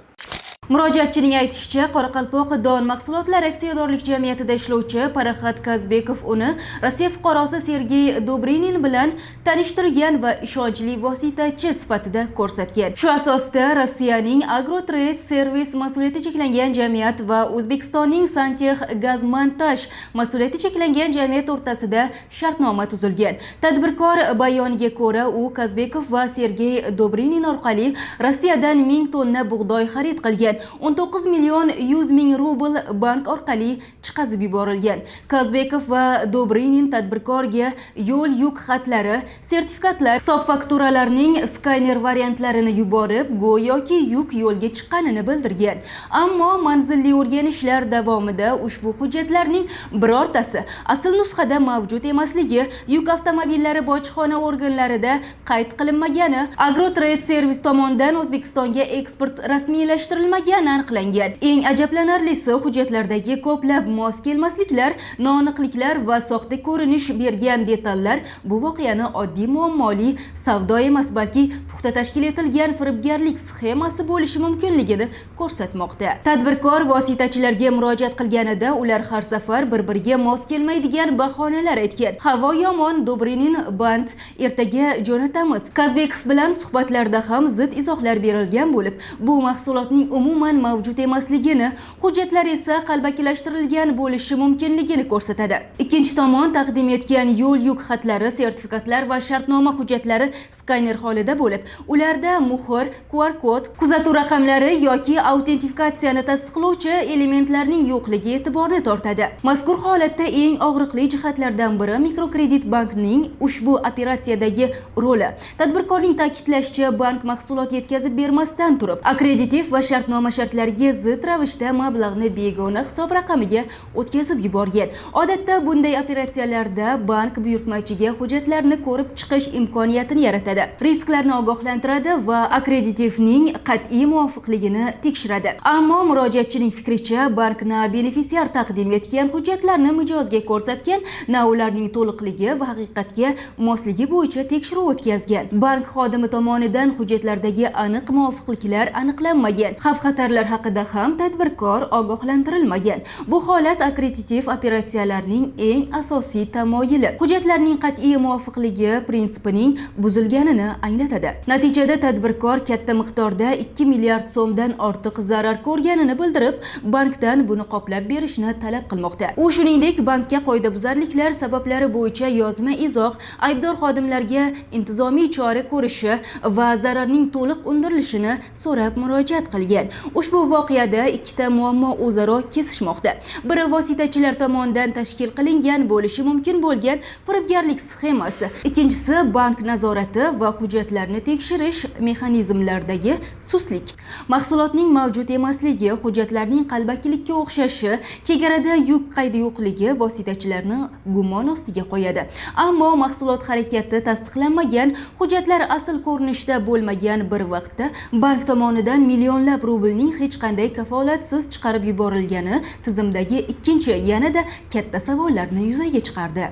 Murojaatchining aytishicha, Qoraqalpoq don mahsulotlari aksiyadorlik jamiyatida ishlovchi Paraxat Kazbekov uni Rossiya fuqarosi Sergey Dobrinin bilan tanishtirgan va ishonchli vositachi sifatida ko'rsatgan. Shu asosda Rossiyaning Agrotrade Service mas'uliyati cheklangan jamiyat va O'zbekistonning Santexh Gazmontaj mas'uliyati cheklangan jamiyat o'rtasida shartnoma tuzilgan. Tadbirkor bayoniga ko'ra, u Kazbekov va Sergey Dobrinin orqali Rossiyadan 1000 tonna bug'doy xarid qilgan. 19 million 100 ming rubl bank orqali chiqazib yuborilgan. Kazbekov va Dobrinin tadbirkorga yo'l yuk xatlari, sertifikatlar, hisob fakturalarning skaner variantlarini yuborib, go'yoki yuk yo'lga chiqqanini bildirgan. Ammo manzilli o'rganishlar davomida ushbu hujjatlarning birortasi asl nusxada mavjud emasligi, yuk avtomobillari bojxona organlarida qayd qilinmagani, Agrotrade Service tomonidan O'zbekistonga eksport rasmiylashtirilmagan aniqlangan. Eng ajablanarlisi, hujjatlardagi ko'plab mos kelmasliklar, noaniqliklar va soxta ko'rinish bergan detallar bu voqeani oddiy muammoli savdo emas, balki puxta tashkil etilgan firibgarlik sxemasi bo'lishi mumkinligini ko'rsatmoqda. Tadbirkor vositachilarga murojaat qilganida ular har safar bir-biriga mos kelmaydigan bahonalar aytgan. Havo yomon, Dobrinin band, ertaga jo'natamiz. Kazbekov bilan suhbatlarda ham zid izohlar berilgan bo'lib, bu mahsulotning umuman mavjud emasligini, hujjatlar esa qalbakilashtirilgan bo'lishi mumkinligini ko'rsatadi. Ikkinchi tomon taqdim etgan yo'l yuk xatlari, sertifikatlar va shartnoma hujjatlari skaner holida bo'lib, ularda muhr, QR kod, kuzatuv raqamlari yoki autentifikatsiyani tasdiqlovchi elementlarning yo'qligi e'tiborni tortadi. Mazkur holatda eng og'riqli jihatlardan biri mikrokredit bankning ushbu operatsiyadagi roli. Tadbirkorning ta'kidlashicha, bank mahsulot yetkazib bermasdan turib, akkreditiv va shartnoma shartlariga zid ravishda mablag'ni begona hisob raqamiga o'tkazib yuborgan. Odatda bunday operatsiyalarda bank buyurtmachiga hujjatlarni ko'rib chiqish imkoniyatini yaratadi, risklarni ogohlantiradi va akkreditivning qat'iy muvofiqligini tekshiradi. Ammo murojaatchining fikricha, bank na benefitsiar taqdim etgan hujjatlarni mijozga ko'rsatgan, na ularning to'liqligi va haqiqatga mosligi bo'yicha tekshiruv o'tkazgan. Bank xodimi tomonidan hujjatlardagi aniq muvofiqliklar aniqlanmagan. Xavf-xatarlar haqida ham tadbirkor ogohlantirilmagan. Bu holat akkreditiv operatsiyalarning eng asosiy tamoyili, hujjatlarning qat'iy muvofiqligi prinsipining buzilganini anglatadi. Natijada tadbirkor katta miqdorda 2 milliard so'mdan ortiq zarar ko'rganini bildirib, bankdan buni qoplab berishni talab qilmoqda. U shuningdek, bankka qoidabuzarliklar sabablari bo'yicha yozma izoh, aybdor xodimlarga intizomiy chora ko'rishi va zararning to'liq undirilishini so'rab murojaat qilgan. Ushbu voqeada ikkita muammo o'zaro kesishmoqda. Biri vositachilar tomonidan tashkil qilingan bo'lishi mumkin bo'lgan firibgarlik sxemasi. Ikkinchisi bank nazorati va hujjatlarni tekshirish mexanizmlaridagi sustlik. Mahsulotning mavjud emasligi, hujjatlarning qalbakilikka o'xshashi, chegarada yuk qaydi yo'qligi vositachilarni gumon ostiga qo'yadi. Ammo mahsulot harakati tasdiqlanmagan, hujjatlar asl ko'rinishda bo'lmagan bir vaqtda bank tomonidan millionlab rublning hech qanday kafolatsiz chiqarib yuborilgani tizimdagi ikkinchi, yanada katta savollarni yuzaga chiqardi.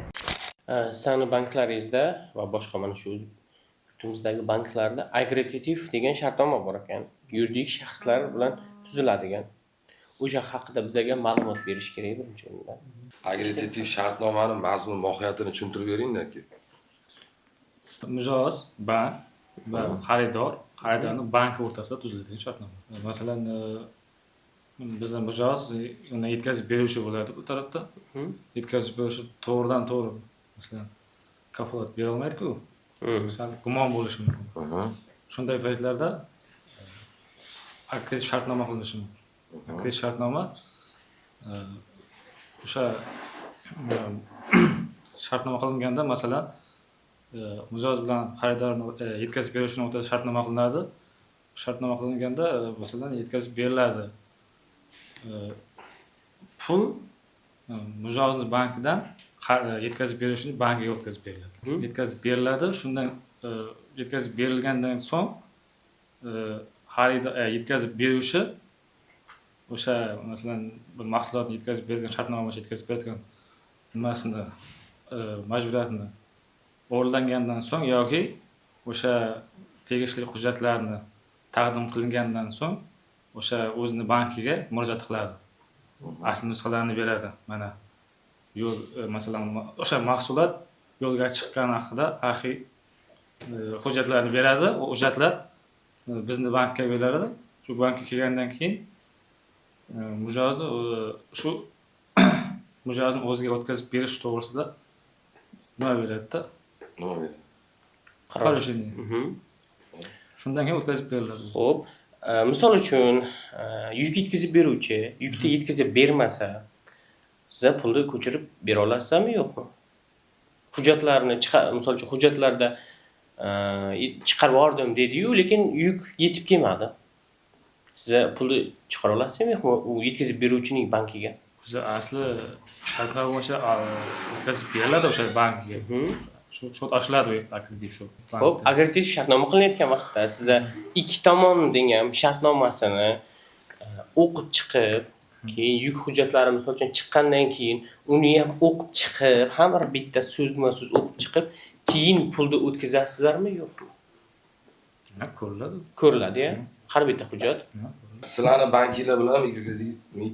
Sizning banklaringizda va boshqa mana shu yurtimizdagi banklarda aggregativ degan shartnoma bor ekan. Yuridik shaxslar bilan tuziladigan. O'sha haqida bizga ma'lumot berish kerak birinchi o'rinda. Aggregativ shartnomaning mazmun mohiyatini tushuntirib beringlar-ki. Mijoz, bank va xaridor qaydani bank o'rtasida tuziladigan shartnoma. Masalan, bizning mijoz undan yetkazib beruvchi bo'ladi bu tarafda. Yetkazib beruvchi to'g'ridan to'g'ri masalan kafolat bera olmaydi-ku. Sal gumon bo'lishi mumkin. Shunday paytlarda aktiv shartnoma qilinishi mumkin. Aktiv shartnoma o'sha shartnoma qilinganda masalan mijoz bilan xaridorni yetkazib beruvchining o'rtasida shartnoma qilinadi. Shartnoma qilinganda masalan yetkazib beriladi. Pul mijozning bankidan yetkazib beruvchining bankiga o'tkazib beriladi. Yetkazib beriladi. Shundan yetkazib berilgandan so'ng xaridor yetkazib beruvchi o'sha masalan bir mahsulotni yetkazib bergan shartnoma bo'yicha yetkazib bergan nimasini majburiyatini o'rgangandan so'ng yoki o'sha tegishli hujjatlarni taqdim qilingandan so'ng o'sha o'zini bankiga murojaat qiladi. Asl nusxalarini beradi. Mana yo'l masalan o'sha mahsulot yo'lga chiqqan haqida axir hujjatlarni beradi. O hujjatlar bizni bankka beriladi. Shu bankka kelgandan keyin mijozni shu mijozni o'ziga o'tkazib berish to'g'risida nima beradi-da? Nima beradi? Qaror ishini. Shundan keyin o'tkazib beriladi. Xo'p, misol uchun yuk yetkazib beruvchi yukni yetkazib bermasa, siz pulni ko'chirib bera olasizmi, yo'qmi? Hujjatlarni misol uchun hujjatlarda chiqarib yubordim dedi-yu, lekin yuk yetib kelmadi. Siz pulni chiqara olasizmi, yo'qmi u yetkazib beruvchining bankiga? Biz asli shartnoma bo'yicha o'tkazib beriladi o'sha bankiga. Shu ochiladi aktiv shu. Xo'p, aktiv shartnoma qilinayotgan vaqtda siz ikki tomonning ham shartnomasini o'qib chiqib, keyin yuk hujjatlari misol uchun chiqqandan keyin uni ham o'qib chiqib, har bitta so'zma-so'z o'qib chiqib, keyin pulni o'tkazasizlarmi, yo'qmi? Ko'riladi. Ko'riladi-ya. Har bitta hujjat. Sizlarning bankinglar bilan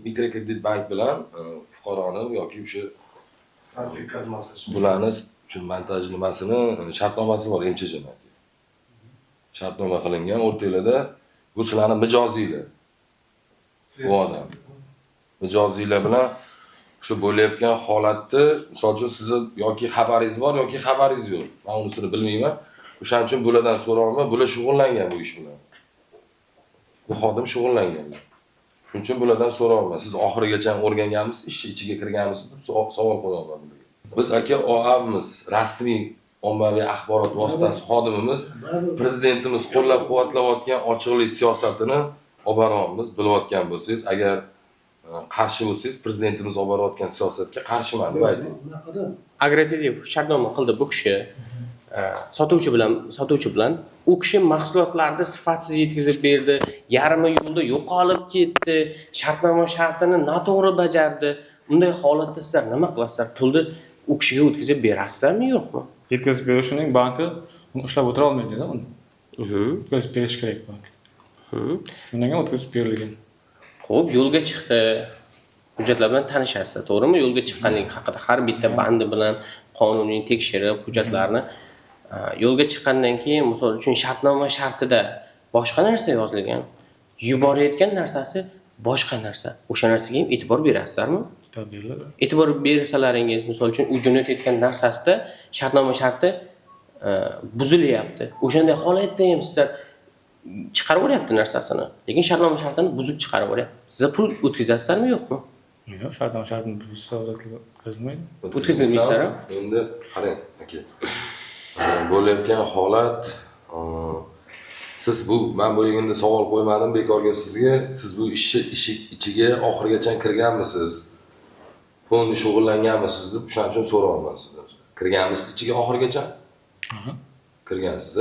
mikrokredit bank bilan fuqaroni yoki o'sha sertifikat montaj. bularni shu montaj nimasini shartnomasi bor MCH'ning. Shartnoma qilingan o'rtalarda bu sizlarning mijozinglar. Bu odam. Mijozinglar bilan shu bo'layotgan holatni, misol uchun sizni yoki xabaringiz bor yoki xabaringiz yo'q. Men unisini bilmayman. O'shaning uchun bulardan so'rayman, bular shug'ullangan bu ish bilan. Bu xodim shug'ullangan. Shuning uchun bulardan so'rayman. Siz oxirigacha o'rganganmisiz, ish ichiga kirganmisiz deb savol qo'yaman. Biz aka OAVmiz, rasmiy ommaviy axborot vositasi xodimimiz, prezidentimiz qo'llab-quvvatlayotgan ochiqlik siyosatini olib boryapmiz. Bilayotgan bo'lsangiz, agar qarshi bo'lsangiz, prezidentimiz olib borayotgan siyosatga qarshiman deb ayting. Agrativ shartnoma qildi bu kishi. Sotuvchi bilan u kishi mahsulotlarni sifatsiz yetkazib berdi, yarmi yo'lda yo'qolib ketdi, shartnoma shartini noto'g'ri bajardi. Bunday holatda sizlar nima qilasizlar? Pulni u kishiga o'tkazib berasizlarmi, yo'qmi? Yetkazib beruvchining banki uni ushlab o'tira olmaydi-da uni. O'tkazib berish kerak bank. Shundan keyin o'tkazib berilgan. Xo'p, yo'lga chiqdi. Hujjatlar bilan tanishasiz, to'g'rimi? Yo'lga chiqqanlik haqida har bitta bandi bilan qonuniy tekshirib, hujjatlarni yo'lga chiqqandan keyin misol uchun shartnoma shartida boshqa narsa yozilgan, yuborayotgan narsasi boshqa narsa. O'sha narsaga ham e'tibor berasizlarmi? Tabiiylar. E'tibor bersalaringiz, misol uchun u jo'natayotgan narsasida shartnoma sharti buzilyapti. O'shanday holatda ham sizlar chiqarib yuboryapti narsasini, lekin shartnoma shartini buzib chiqarib yuboryapti. Sizlar pul o'tkazasizlarmi, yo'qmi? Yo'q, shartnoma shartini buzsa o'tkazilmaydi. O'tkazilmaydi. Endi qarang, aka. Bo'layotgan holat siz bu men bo'yingizda savol qo'ymadim bekorga sizga. Siz bu ichiga oxirigacha kirganmisiz? Pulni shug'ullanganmisiz deb o'shaning uchun so'rayapman sizdan. Kirganmisiz ichiga oxirigacha? Kirgansiz.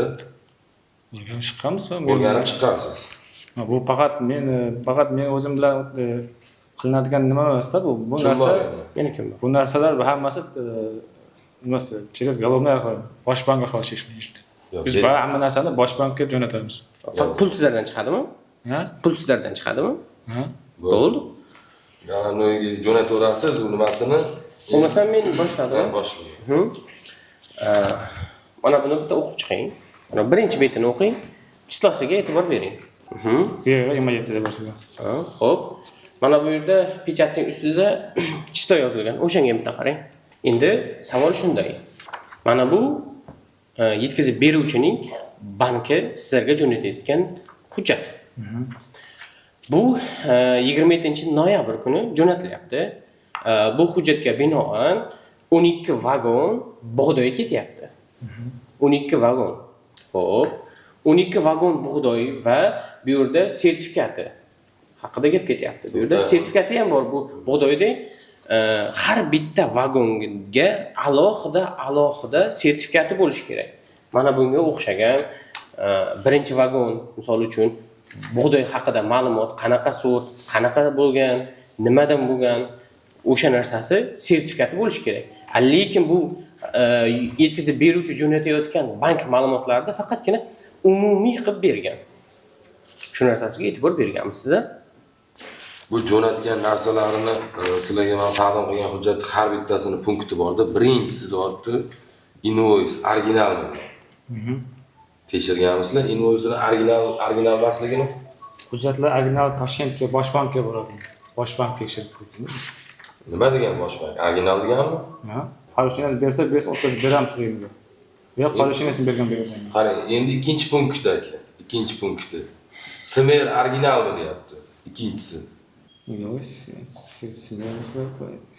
O'rganib chiqqanmiz? O'rganib chiqqansiz. Bu faqat men o'zim bilan qilinadigan nima emas-da bu. Bu narsa yana kim bor? Bu narsalar hammasi nimasi? Через головной orqali bosh bank orqali ishlaydi. Biz hamma narsani bosh bankka jo'natamiz. Pul sizlardan chiqadimi? Pul sizlardan chiqadimi? Bo'ldi. Ya'ni jo'nataverasiz u nimasini. Bo'lmasa men boshladim. Boshlang. Mana buni bitta o'qib chiqing. Mana birinchi betini o'qing. chislosiga e'tibor bering. Bu yerga 27 deb yozilgan. Xo'p. Mana bu yerda pechatning ustida chislo yozilgan. O'shanga bitta qarang. Endi savol shunday. Mana bu yetkazib beruvchining banki sizlarga jo'natayotgan hujjat. Bu 27-noyabr kuni jo'natilyapti. Bu hujjatga binoan 12 vagon bug'doy ketyapti. 12 vagon. Xo'p. 12 vagon bug'doy va bu yerda sertifikati haqida gap ketyapti. Bu yerda sertifikati ham bor. Bu bug'doydek har bitta vagonga alohida sertifikati bo'lishi kerak. Mana bunga o'xshagan birinchi vagon misol uchun bug'doy haqida ma'lumot, qanaqa sort, qanaqa bo'lgan, nimadan bo'lgan, o'sha narsasi sertifikati bo'lishi kerak. Lekin bu yetkazib beruvchi jo'natayotgan bank ma'lumotlarida faqatgina umumiy qilib bergan. Shu narsasiga e'tibor berganmisiz? Bu jo'natgan narsalarini sizlarga men taqdim qilgan hujjat har bittasini punkti borda. Birinchisi deyapti invoice originalmi? Tekshirganmisizlar? Invoice'ni original emasligini? Hujjatlar original Toshkentga Bosh bankka boradi. Bosh bank tekshirib ko'rdi. Nima degan bosh bank? Original deganmi? Ha, qo'lishingiz bersa, o'tkazib beramiz sizga. Yo, qo'lishingizni bermayman. Qarang, endi ikkinchi punktda aka. Ikkinchi punkti. Smer originalmi deyapti. Ikkinchisi.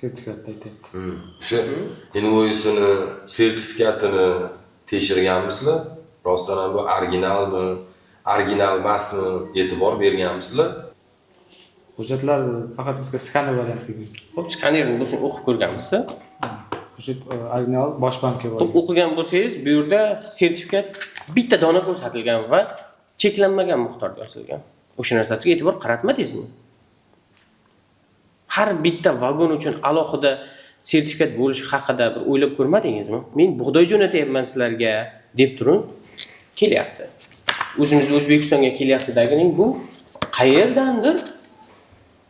Sertifikatda aytyapti. O'sha invoice'ini, sertifikatini tekshirganmisizlar? Rostdan ham bu originalmi, original emasmi e'tibor berganmisizlar? Hujjatlar faqat bizga skaner variantida. Xo'p, skanerni bo'lsin o'qib ko'rganmisiz? Hujjat original Bosh bankka boradi. O'qigan bo'lsangiz, bu yerda sertifikat bitta dona ko'rsatilgan va cheklanmagan miqdorda yozilgan. O'sha narsasiga e'tibor qaratmadingizmi? Har bitta vagon uchun alohida sertifikat bo'lishi haqida bir o'ylab ko'rmadingizmi? Men bug'doy jo'natyapman sizlarga deb turib kelyapti. O'zimiz O'zbekistonga kelyapti-dagining bu qayerdandir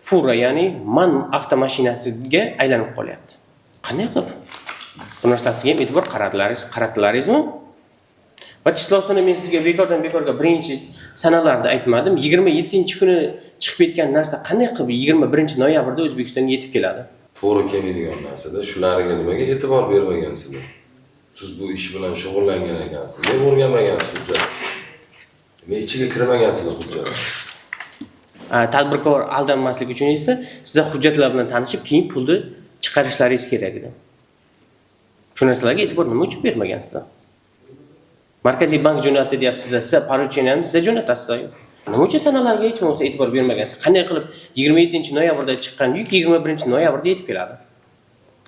fura, ya'ni man avtomashinasiga aylanib qolyapti. Qanday qilib? Bu narsasiga ham e'tibor qaratilaringizmi? Va chislosini men sizga bekorga birinchi sanalarda aytmadim. 27-kuni chiqib ketgan narsa qanday qilib 21-noyabrda O'zbekistonga yetib keladi? To'g'ri kelmaydigan narsada shularga nimaga e'tibor bermagansizlar? Siz bu ish bilan shug'ullangan ekansiz. Nega o'rganmagansiz hujjat? Nega ichiga kirmagansizlar hujjat? Tadbirkor aldanmaslik uchun esa sizlar hujjatlar bilan tanishib, keyin pulni chiqarishlaringiz kerak edi. Shu narsalarga e'tibor nima uchun bermagansizlar? Markaziy bank jo'natdi deyapsizlar, sizlar porучениyani sizlar jo'natasizlar. Nima uchun sanalarga hech bo'lmasa e'tibor bermagansiz? Qanday qilib 27-noyabrda chiqqan yuk 21-noyabrda yetib keladi?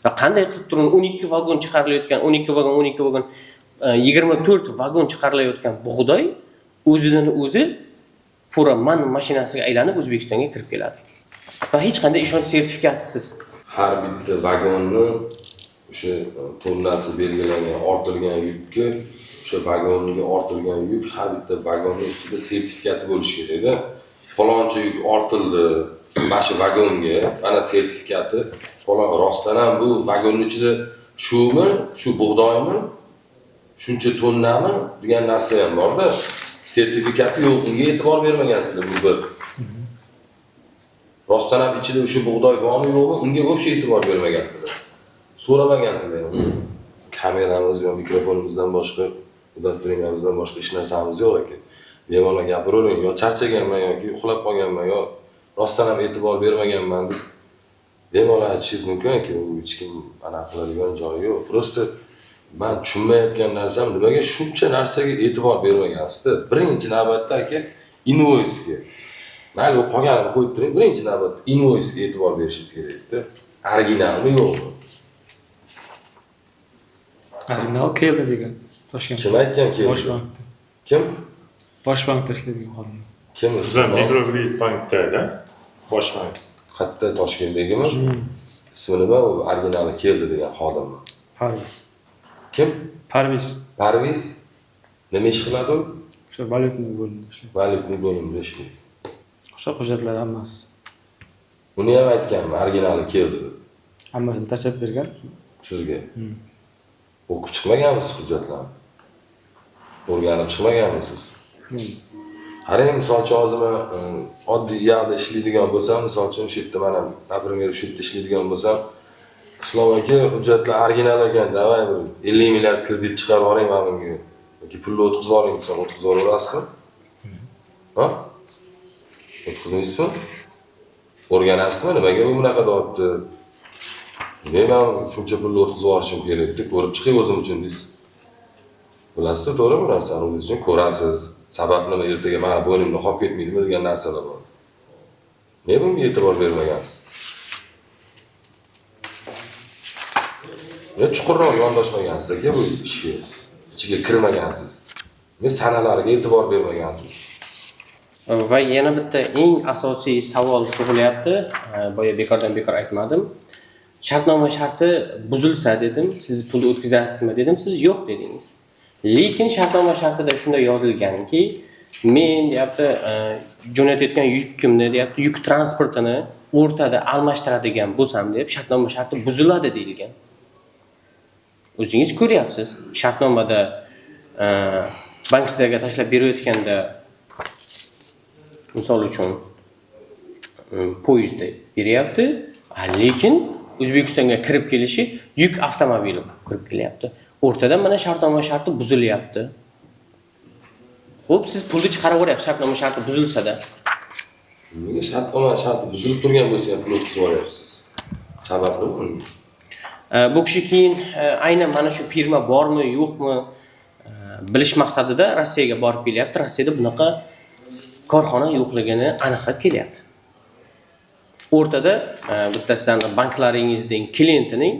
Va qanday qilib turib 12 vagon chiqarilayotgan, 24 vagon chiqarilayotgan bug'doy o'zidan o'zi fura man mashinasiga aylanib O'zbekistonga kirib keladi. Va hech qanday ishonch sertifikatsiz. Har bitta vagonni o'sha tonnasi belgilangan, ortilgan yukka, o'sha vagonga ortilgan yuk har bitta vagonning ustida sertifikati bo'lishi kerak-da. Faloncha yuk ortildi, mana shu vagonga, mana sertifikati. Falon rostdan ham bu vagonning ichida shumi, shu bug'doymi, shuncha tonnami degan narsa ham bor-da. Sertifikati yo'q, unga e'tibor bermagansizlar bu bir. Rostdan ham ichida o'sha bug'doy bormi yo'qmi, unga o'sha e'tibor bermagansizlar. So'ramagansizlar. Kameramiz yo'q, mikrofonimizdan boshqa, udostreniyamizdan boshqa hech narsamiz yo'q ekan. Bemalol gapiravering, yo charchaganman yoki uxlab qolganman, yo rostdan ham e'tibor bermaganman deb bemalol aytishingiz mumkin-ku, hech kim anaqa qiladigan joyi yo'q. Prosta men tushunmayotgan narsam nimaga shuncha narsaga e'tibor bermagansizda? Birinchi navbatda aka invoice-ga. Mayli qolganini qo'yib turing, birinchi navbatda invoice-ga e'tibor berishingiz kerak-da. Originalmi yo'qmi? Original keldi degan. Toshkent. Kim aytgan keldi? Bosh bankda. Kim? Bosh bankda ishlaydigan xodim. Kim? Sizlar Mikrokredit bankda, Bosh bank. Qayerda Toshkentdagimi? Ismi nima? U originali keldi degan xodimmi? Parviz. Kim? Parviz. Parviz? Nima ish qiladi u? O'sha valyutni bo'limida ishlaydi. Valyutni bo'limida ishlaydi. O'sha hujjatlar hammasi. Uni ham aytganmi, originali keldi deb. Hammasini tashab bergan. Sizga. O'qib chiqmaganmisiz hujjatlarni? O'rganib chiqmaganmisiz? Qarang, misol uchun hozir men oddiy yoqda ishlaydigan bo'lsam, misol uchun shu yerda mana, например, shu yerda ishlaydigan bo'lsam, Islom aka, hujjatlar original ekan, davay bir 50 milliard kredit chiqarib yuboring mana bunga. Yoki pulni o'tkazib oling desam, o'tkazib olaverasizmi? Ha? O'tkazmaysizmi? O'rganasizmi? Nimaga bu bunaqa deyapti? Men shuncha pulni o'tkazib olishim kerak deb ko'rib chiqing o'zim uchun deysiz. Bilasizmi, to'g'ri bu narsani o'zingiz uchun ko'rasiz. Sabab nima, ertaga mana bo'ynimda qolib ketmaydimi degan narsalar bor. Nega bunga e'tibor bermagansiz? Nega chuqurroq yondashmagansiz aka bu ishga? Ichiga kirmagansiz. Nega sanalariga e'tibor bermagansiz? Va yana bitta eng asosiy savol tug'ilyapti. Boya bekordan bekor aytmadim. Shartnoma sharti buzilsa dedim, siz pulni o'tkazasizmi dedim, siz yo'q dedingiz. Lekin shartnoma shartida shunday yozilganki, men deyapti, jo'natayotgan yukimni deyapti, yuk transportini o'rtada almashtiradigan bo'lsam deb shartnoma sharti buziladi deyilgan. O'zingiz ko'ryapsiz, shartnomada bank sizlarga tashlab berayotganda misol uchun poyezdda beryapti, lekin O'zbekistonga kirib kelishi yuk avtomobili kirib kelyapti. O'rtada mana shartnoma sharti buzilyapti. Xo'p, siz pulni chiqarib o'ryapsiz, shartnoma sharti buzilsa-da. Nega shartnoma sharti buzilib turgan bo'lsa ham pul o'tkazib olyapsiz? Sababi nima? Bu kishi keyin aynan mana shu firma bormi, yo'qmi bilish maqsadida Rossiyaga borib kelyapti. Rossiyada bunaqa korxona yo'qligini aniqlab kelyapti. O'rtada bitta sizlarning banklaringizning klientining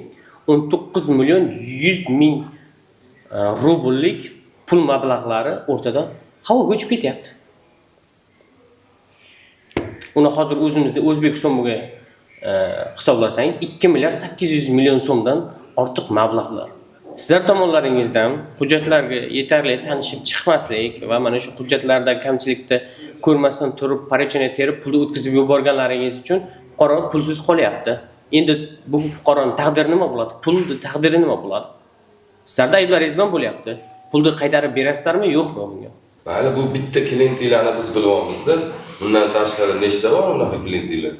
19 million 100 ming rubllik pul mablag'lari o'rtada havoga uchib ketyapti. Uni hozir o'zimizda o'zbek so'miga hisoblasangiz 2 milliard 800 million so'mdan ortiq mablag'lar. Sizlar tomonlaringizdan hujjatlarga yetarli tanishib chiqmaslik va mana shu hujjatlarda kamchilikni ko'rmasdan turib, parachani terib pulni o'tkazib yuborganlaringiz uchun fuqaro pulsiz qolyapti. Endi bu fuqaroning taqdiri nima bo'ladi? Pulning taqdiri nima bo'ladi? Sizlarda ayblaringiz bilan bo'lyapti. Pulni qaytarib berasizlarmi, yo'qmi bunga? Mayli, bu bitta klientinglarni biz bilyapmiz-da. Bundan tashqari nechta bor unaqa klientinglar?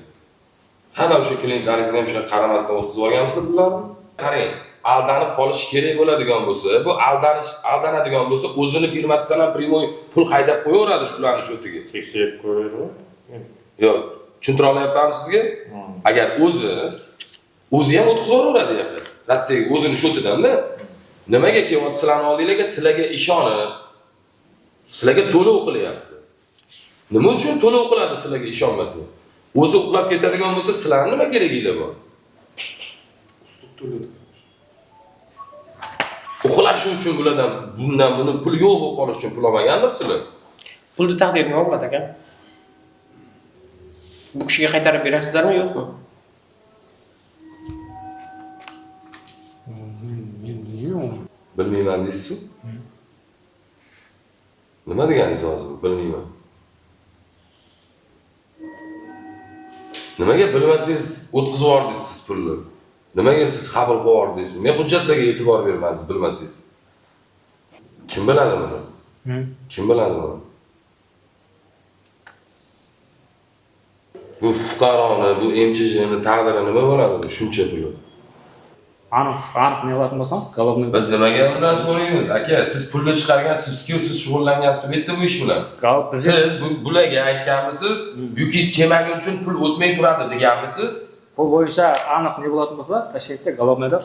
Hamma o'sha klientlarga ham shunga qaramasdan o'tkazib olgansizlar bularni? Qarang, aldanib qolish kerak bo'ladigan bo'lsa, bu aldanadigan bo'lsa, o'zini firmasidan ham primoy pul haydab qo'yaveradi shularni shu yerga. Tekshirib ko'radi. Yo'q, tushuntira olyapman sizga? Agar o'zi ham o'tkazib olaveradi yo'q. Rossiyaga o'zini shu yerdan-da nimaga kelyapti sizlarning oldinglarga? Sizlarga ishonib, sizlarga to'lov qilyapti. Nima uchun to'lov qiladi sizlarga ishonmasa? O'zi uxlab ketadigan bo'lsa, sizlarning nima keraginglar bor? Uslub to'ladi. Uxlash uchun bulardan buni pul yo'q bo'lib qolish uchun pul olmagandirsizlar. Pulni taqdiri nima bo'ladi aka? Bu kishiga qaytarib berasizlarmi, yo'qmi? Bilmayman deysiz-ku. Nima deganingiz hozir? Bilmayman. Nimaga bilmasangiz o'tkazib yubordingiz siz pulni? Nimaga siz qabul qilib yubordingiz? Men hujjatlarga e'tibor bermansiz, bilmasangiz. Kim biladi buni? Kim biladi buni? Bu fuqaroni, bu MCJning taqdiri nima bo'ladi? Shuncha puli. Aniq ne bo'ladigan bo'lsangiz, головной. Biz nimaga undan so'raymiz? Aka, siz pulni chiqargan, siz-ku, siz shug'ullangan subyekti bu ish bilan. Siz bularga aytganmisiz? Yukingiz kelmagan uchun pul o'tmay turadi deganmisiz? Bu bo'yicha aniq ne bo'ladigan bo'lsa, Toshkentda головныйda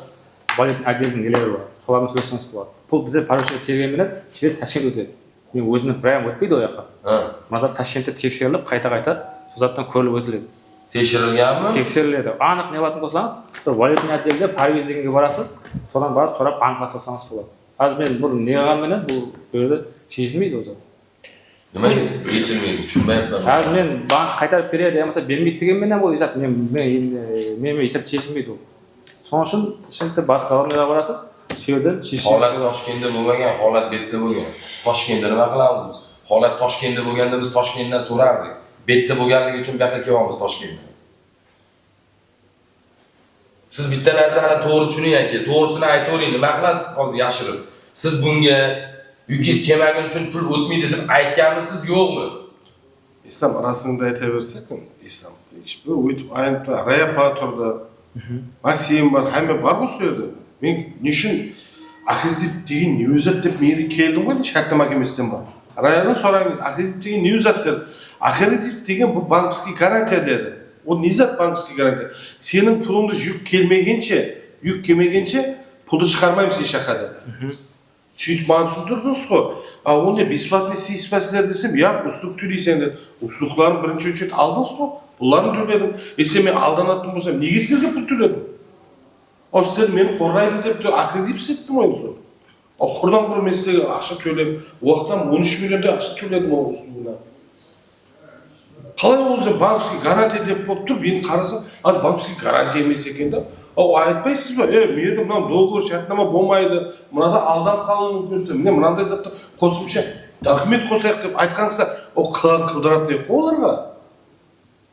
valyutный отделning nelari bor. So'rab so'rasangiz bo'ladi. Pul bizga parachutga tergan bilan через Toshkent o'tadi. Men o'zini prayam o'tmaydi u yoqqa. Maza Toshkentda tekshirilib, qayta sozatdan ko'rilib o'tiladi. Tekshirilganmi? Tekshiriladi. Aniq ne bo'ladigan bo'lsangiz, siz valyutный отделga parvizligiga borasiz, so'ran borib so'rab aniqlatsangiz bo'ladi. Hozir men bu ne qilgan bilan bu yerda chechilmaydi o'zi. Nimaga yechilmaydi? Tushunmayapman. Hozir men bank qaytarib beradi, bo'lmasa bermaydi degan bilan bu hesab men hesab chechilmaydi u. So'ng uchun Toshkentda boshqa o'rinlarga borasiz, shu yerdan chechish. Holat Toshkentda bo'lmagan, holat bu yerda bo'lgan. Toshkentda nima qilamiz biz? Holat Toshkentda bo'lganda biz Toshkentdan so'rardik. Betda bo'lganligi uchun bu yoqqa kelyapmiz Toshkentga. Siz bitta narsani to'g'ri tushunyapti. To'g'risini aytavering, nima qilasiz hozir yashirib? Siz bunga yukingiz kelmagan uchun pul o'tmaydi deb aytganmisiz, yo'qmi? İslam arasında aytaversek, İslam işte o'tib aytib raya turdi. Maksim var, hamma bor bu yerda. Men nishun akredit degan ne o'zat deb men keldim ғой, shartnoma mahkamasidan bor. Rayadan so'rangiz, akredit degan ne o'zatdir? Akredit degan bu bankskiy garantiya dedi. O ne zat bankskiy garantiya? Senin pulunda yük kelmegençe puldu çıkarmayım sen şaka dedi. Сөйтіп маған түсіндірдіңіз ғой. Ал оны бесплатный сессиясыздар десем, я услуг төлейсің деді. Услугларын бірінші очередь алдыңыз ғой. Бұларын төледім. Если мен алданатын болсам, неге сіздерге пұл төледім? Ал сіздер мені қорғайды деп аккредит істеттім ғой сол. Ал құрдан бір мен сіздерге ақша төледім. Уақыттан 13 миллиондай ақша төледім ол услугына. Қалай ол банкский гарантия деп болып тұр, мен қарасам, аз банкский гарантия емес екен да. Ал айтпайсыз ба? Менде мынау договор шартнама болмайды. Мынада алдан қалуы мүмкінсіз. Міне мынандай затты қосымша документ қосайық деп айтқаныңызда, ол қылдыратын ек қой оларға.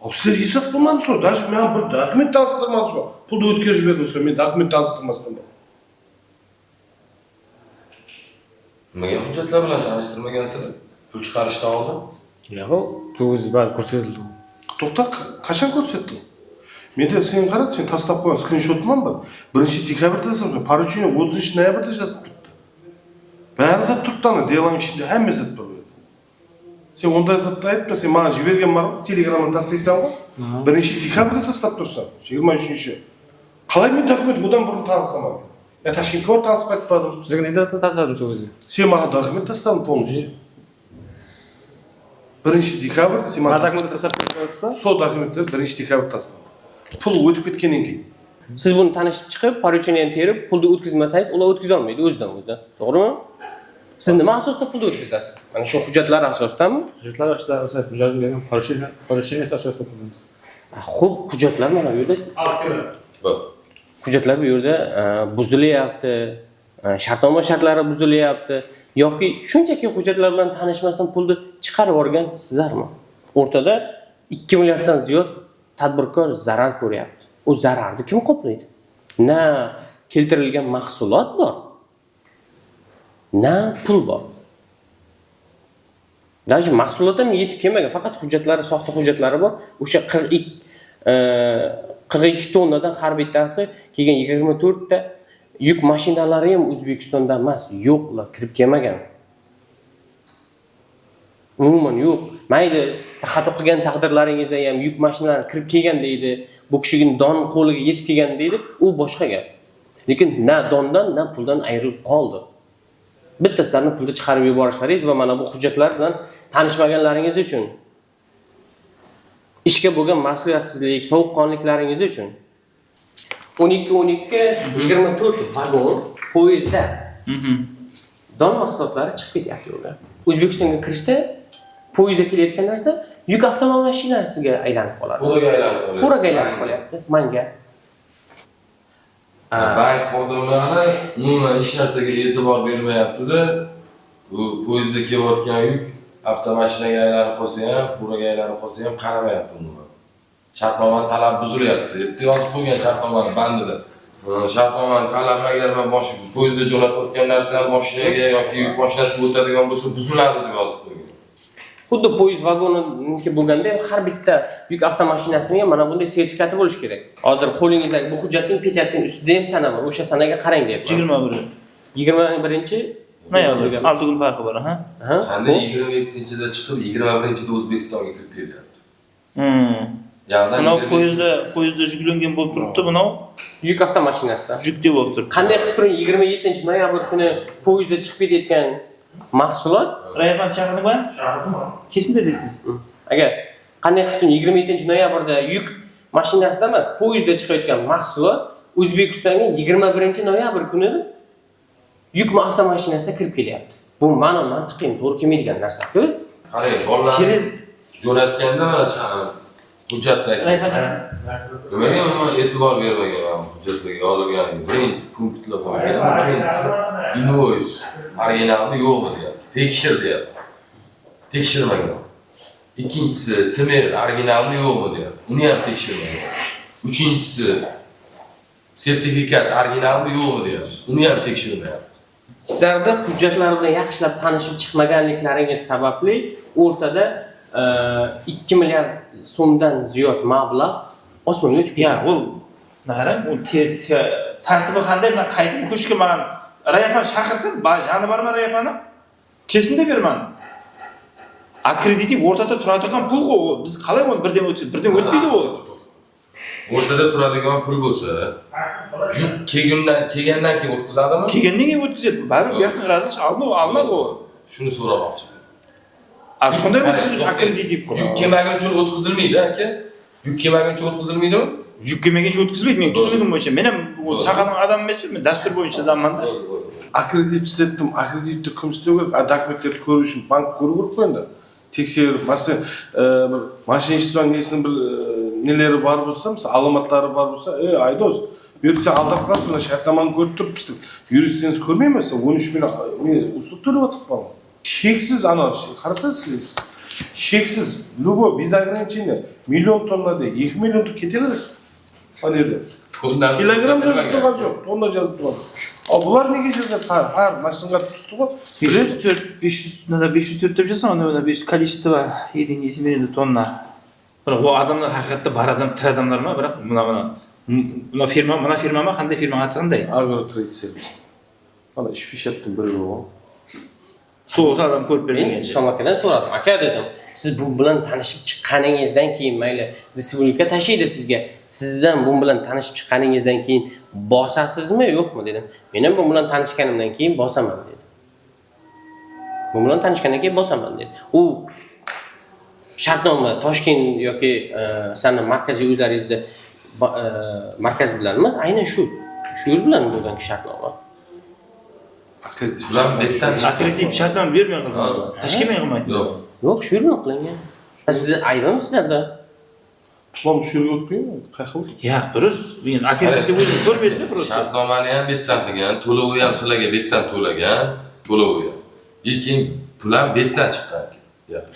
Ал сіздер есеп болмадыңыз ғой. Даже маған бір документ таныстырмадыңыз ғой. Пұлды өткізіп жібердіңіз ғой, мен документ таныстырмастан ба. Nega hujjatlar bilan tanishtirmagansiz? Pul chiqarishdan oldin? Yo'q, o'zi bari ko'rsatildi. To'xta, qachon ko'rsatding? Menda sen qara, sen tashlab qo'ygan skrinshotım var. 1 dekabrda yazılgan, поручение 30 noyabrda yazib turibdi. Bari zat turibdi ana, delong ichida hamma zat bor. Sen unday zatni aytma, sen menga jibergan bor, Telegramdan tashlaysan ғой. 1 dekabrda tashlab tursan, 23. Qalay men dokument odan burun tanısam? Ya Toshkentga borib tanishib aytmadim. Sizga endi tashladim o'zi. Sen menga dokument tashlading полностью. 1 dekabrda sen menga dokument tashlab qo'yibsiz? Сол dokumentlar 1 dekabrda tashladim. Pul o'tib ketgandan keyin. Siz buni tanishib chiqib, поручениeni terib, pulni o'tkazmasangiz, ular o'tkaza olmaydi o'zidan o'zi. To'g'rimi? Siz nima asosda pulni o'tkazasiz? Mana shu hujjatlar asosdami? Hujjatlar asosida mijozga bergan поручение asosida o'tkazamiz. Xo'p, hujjatlar mana bu yerda. Hujjatlar bu yerda buzilyapti, shartnoma shartlari buzilyapti yoki shunchaki hujjatlar bilan tanishmasdan pulni chiqarib yuborgan sizlarmi? O'rtada 2 milliarddan ziyod tadbirkor zarar ko'ryapti. O zararni kim qoplaydi? Na keltirilgan mahsulot bor, na pul bor. Даже mahsulot ham yetib kelmagan, faqat hujjatlari, soxta hujjatlari bor. O'sha 42 tonnadan har bittasi kelgan 24 ta yuk mashinalari ham O'zbekistonda emas, yo'q, ular kirib kelmagan. Umuman yo'q. Mayli, sihat o'qigan taqdirlaringizda ham yuk mashinalari kirib kelgan deydi. Bu kishining don qo'liga yetib kelgan deydi. U boshqa gap. Lekin na dondan, na puldan ayrilib qoldi. Bittasini pulni chiqarib yuborishlaringiz va mana bu hujjatlar bilan tanishmaganlaringiz uchun, ishga bo'lgan mas'uliyatsizlik, sovuqqonliklaringiz uchun 12-24 vagon poyezdda don mahsulotlari chiqib ketyapti yo'lda. O'zbekistonga kirishda poyezdda kelayotgan narsa yuk avtomashinasiga aylanib qoladi. Furaga aylanib qolyapti. Manga. Bank xodimlari umuman hech narsaga e'tibor bermayapti-da. Bu poyezdda kelayotgan yuk avtomashinaga aylanib qolsa ham, furaga aylanib qolsa ham qaramayapti umuman. Shartnomani talab buzilyapti. Yerda yozib qo'ygan shartnomani bandida. Shartnomani talab agar men poyezdda jo'natayotgan narsa mashinaga yoki yuk mashinasiga o'tadigan bo'lsa buziladi deb yozib qo'ygan. Xuddi poyezd vagoniniki bo'lganda har bitta yuk avtomashinasining ham mana bunday sertifikati bo'lishi kerak. Hozir qo'lingizdagi bu hujjatning pechatining ustida ham sana bor. O'sha sanaga qarang deyapman. 21. Noyabr. 6 kun farqi bor, ha? Endi 27-da chiqib, 21-da O'zbekistonga kirib kelyapti. Bunov poyezdda yuklangan bo'lib turibdi, bunov yuk avtomashinasida. Yukda bo'lib turibdi. Qanday qilib turib 27-noyabr kuni poyezdda chiqib ketayotgan mahsulot Rayhon shahridami? Shahridami? Kesin dedingiz. Agar qanday qilib 27-noyabrda yuk mashinasida emas, poyezdda chiqayotgan mahsulot O'zbekistonga 21-noyabr kuni yuk avtomashinasida kirib kelyapti. Bu ma'no mantiqiy, to'g'ri kelmaydigan narsa-ku. Qarang, bolalar jo'natganda mana shu hujjatdagi nimaga e'tibor bermagan hujjatlarga yozilgan birinchi punktlar qo'yilgan. Birinchisi invoice originalni yo'qmi deyapti. Tekshir deyapti. Tekshirmagan. Ikkinchisi smer originalni yo'qmi deyapti. Uni ham tekshirmagan. Uchinchisi sertifikat originalni yo'qmi deyapti. Uni ham tekshirmayapti. Sizlarda hujjatlar bilan yaxshilab tanishib chiqmaganliklaringiz sababli o'rtada 2 milliard so'mdan ziyod mablag' osmonga uchib Ya, u qarang, u tartibi qanday bilan qaytib ko'rishga men Rayhon chaqirsin, joni bormi Rayhonni? Kesin deb berman. Akkreditiv o'rtada turadigan pul-ku, biz qalay uni birdan o'tmaydi u. O'rtada turadigan pul bo'lsa, yuk kelgandan keyin o'tkazadimi? Kelgandan keyin o'tkazadi. Baribir bu yoqdan razı almadi u. Shuni so'ramoqchiman. Shunday o'tkazish akkreditiv. Yuk kelmaguncha o'tkazilmaydi, aka. Yuk kelmaguncha o'tkazilmaydimi? Yuk kelmaguncha o'tkazilmaydi. Men tushunigim bo'yicha, men ham shahar odam emasman, dastur bo'yicha zamanda. Akkreditiv istetdim. Akkreditivni kim isteu kerak? Dokumentlarni ko'rish uchun bank ko'rib qo'yindi. Tekshirib, masalan, mashinistdan nesini bir neleri var bo'lsa, masalan, alomatlari bor bo'lsa, Aydoz, bu yerda sen aldab qolsin, mana shartnomani ko'rib turibsiz. Yuristiniz ko'rmaymi? 13 million men usul to'lab o'tibman. Cheksiz ana, qarasangiz, cheksiz, любой без ограничения, million tonnada 2 million ketaveradi. Ana yerda. Kilogram yozib turgan yo'q, tonna yozib turgan. Bular nega yozadi? Har mashinaga tushdi-ku. 504 deb жазсаң, анда 500 количество единицы миллион тонна. Biroq bu odamlar haqiqatda bar odam, tir odamlarmi? Biroq buna firma qanday firma qanday? Agrotrade servis. Mana ish pishapti biri bu. So'z odam ko'rib bergan. Men Islom akadan so'radim. Aka dedim, siz bu bilan tanishib chiqqaningizdan keyin mayli respublika tashiydi sizga. Sizdan bu bilan tanishib chiqqaningizdan keyin bosasizmi, yo'qmi dedim. Men ham bu bilan tanishganimdan keyin bosaman dedi. Bu bilan tanishgandan keyin bosaman dedi. U shartnoma Toshkent yoki sani markaziy o'zlaringizda markaz bilan emas, aynan shu yer bilan bo'lgan shartnoma. Akkreditiv shartnoma bermay qildingiz. Tashkilmay qilmaydi. Yo'q, shu yer bilan qilingan. Sizni aybim sizlarda. Tuxum shu yerga o'tmaymi? Qayerga o'tdi? Yo'q, durust. Men akkreditiv o'zim ko'rmaydi-da, prosta. Shartnomani ham betdan qilgan, to'lovi ham sizlarga betdan to'lagan, to'lovi. Lekin pul ham betdan chiqqan.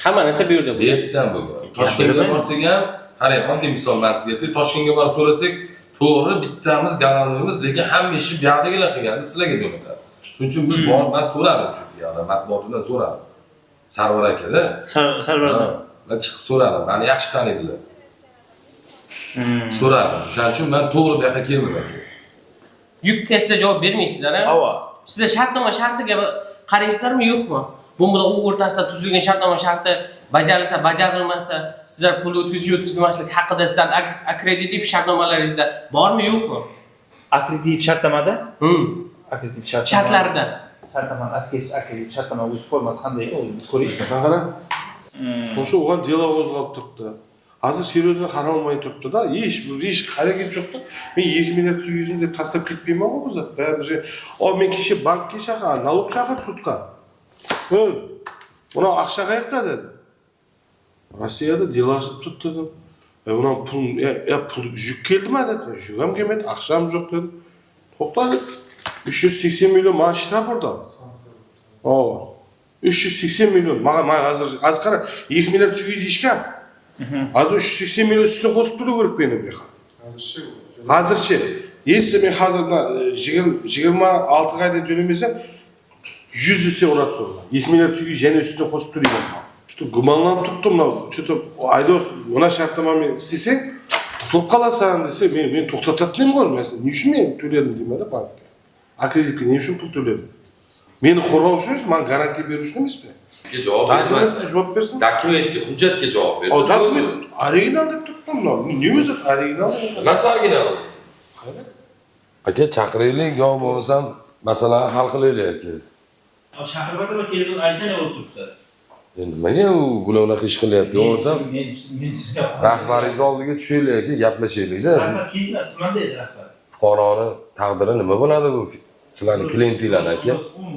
Hamma narsa bu yerda bo'lgan. Betdan bo'lgan. Toshkentga borsak ham, qarang, oddiy misol men sizga aytay, Toshkentga borib so'rasak, to'g'ri bittamiz galanimiz, lekin hamma ishni bu yerdagilar qilgan, sizlarga jo'natadi. Shuning uchun biz borib men so'radim, chunki yoqda matbuotdan so'radim. Sarvar aka-da. Sarvardan. Men chiqib so'radim, meni yaxshi taniydilar. So'radim. Shuning uchun men to'g'ri bu yoqqa kelmadim. Yukka sizlar javob bermaysizlar, ha? Ava. Sizlar shartnoma shartiga qaraysizlarmi, yo'qmi? Bu bilan u o'rtasida tuzilgan shartnoma sharti bajarilsa, bajarilmasa, sizlar pul o'tkazmaslik haqida sizlar akkreditiv shartnomalaringizda bormi, yo'qmi? Akkreditiv shartnomada? Akkreditiv shartnoma. Shartlarida. Shartnoma, akkreditiv shartnoma o'z formasi qanday? O'zingiz ko'ringizmi? Qara. O'sha o'g'an delo qo'zg'alib turibdi. Hozir seriyozga qaralmay turibdi-da. Ish harakat yo'qda. Men 2 milliard 100 ming deb tashlab ketmayman-ku bu zot. Baribir men kishi bankka chaqir, nalog chaqir sudqa. Buna akşa qayerda dedi. Rossiyada delashib turibdi dedi. Buna pul yuk keldimi dedi. Yuk ham kelmadi, akşam yo'q dedi. To'xtadi. 380 million mana ishlab burada. 380 million. Mana hozir qara 2 milliard 100 ishkam. Hozir 380 million üstüne qo'shib turish kerak meni bu yoqqa. Hozirchi. Если men hozir 26 qayda to'lamasam 100 ise ona sonra. 2 milyar çünkü jene üstüne qo'shib turayman. Что gumonlanib turibdim, что-то Aydos, buna shartnomani istesang, qutulib qolasan desa, men to'xtatadigan bo'lmaysan. Ne uchun men to'ladim deyman-da bankka. Akkreditivga ne uchun pul to'ladim? Meni qo'rg'ov uchun, men garantiya berish uchun emasmi? Javob bermasin. Javob bersin. Dokumentga, hujjatga javob bersin. Dokument original deb turibman. Ne o'zi original? Nasıl original? Aka chaqiraylik, yo bo'lmasam, masalan hal qilaylik aka. Shahribada va telefon ajdana bo'lib turibdi. Endi nimaga u bularni ish qilyapti bo'lsam, rahbaringiz oldiga tushaylik aka, gaplashaylik-da. Rahbar kezinasiz turmanda edi rahbar. Fuqaroni taqdiri nima bo'ladi bu? Sizlarning klientinglar aka.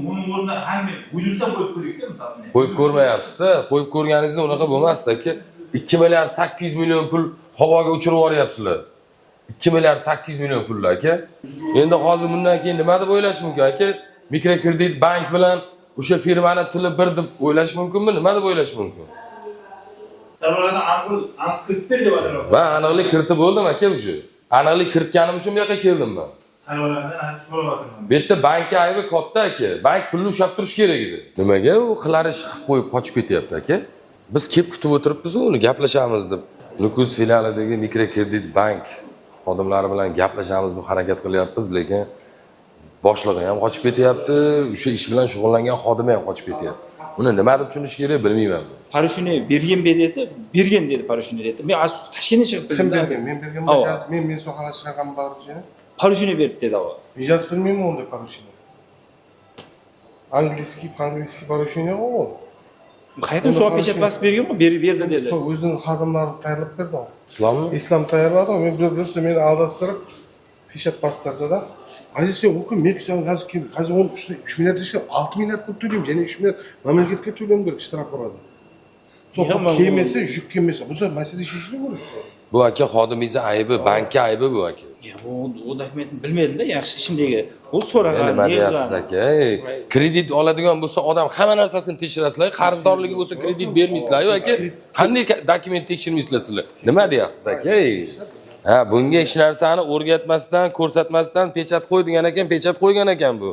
Uning o'rnida hamma vujuddan qo'yib ko'raylik-da, masalan. Qo'yib ko'rmayapsiz-da. Qo'yib ko'rganingizda unaqa bo'lmasdi aka. 2 milliard 800 million pul havoga uchirib yuboryapsizlar. 2 milliard 800 million pul aka. Endi hozir bundan keyin nima deb o'ylash mumkin aka? Mikrokredit bank bilan o'sha firmani tili bir deb o'ylash mumkinmi? Nima deb o'ylash mumkin? Sarvarlardan aniq kiritib ber deb aytadi. Men aniqlik kiritib bo'ldim aka o'sha. Aniqlik kiritganim uchun bu yoqqa keldim men. Sarvarlardan hozir so'rayapman. Bu yerda bankka aybi katta aka. Bank pulni ushlab turish kerak edi. Nimaga u qilari ish qilib qo'yib qochib ketyapti aka? Biz kelib kutib o'tiribmiz uni gaplashamiz deb. Nukus filialidagi mikrokredit bank xodimlari bilan gaplashamiz deb harakat qilyapmiz, lekin boshlig'i ham qochib ketyapti, o'sha ish bilan shug'ullangan xodimi ham qochib ketyapti. Buni nima deb tushunish kerak bilmayman. Parishini bergan dedi, bergan dedi parishini dedi. Men az Toshkentga chiqib Kim bergan? Men bergan bo'lsangiz, men so'xaga chiqqan parishini. Parishini berdi dedi o. Mijaz bilmayman unda parishini. Angliskiy parishini o. Qayerdan so'rab pechat bosib berganmi? Berdi dedi. O'zining xodimlarini tayyorlab berdi. Islommi? Islom tayyorladi. Men birisi meni aldastirib pechat bostirdi-da. Aziz sen oku, men sen hozir 3 milliard ishga 6 milliard pul to'layman, yana 3 milliard mamlakatga to'layman kerak ishtirok qiladi. So'qib kelmasa, yuk kelmasa, bu sefer masala shishli bo'ladi. Bu aka xodimingiz aybi, bankka aybi bu aka. O dokumentni bilmaydim-da, yaxshi ishindagi. U so'ragan. Nima deyapsiz aka? Kredit oladigan bo'lsa odam hamma narsasini tekshirasizlar, qarzdorligi bo'lsa kredit bermaysizlar-ku aka. Qanday dokument tekshirmaysizlar sizlar? Nima deyapsiz aka? Ha, bunga hech narsani o'rgatmasdan, ko'rsatmasdan pechat qo'y degan ekan, pechat qo'ygan ekan bu.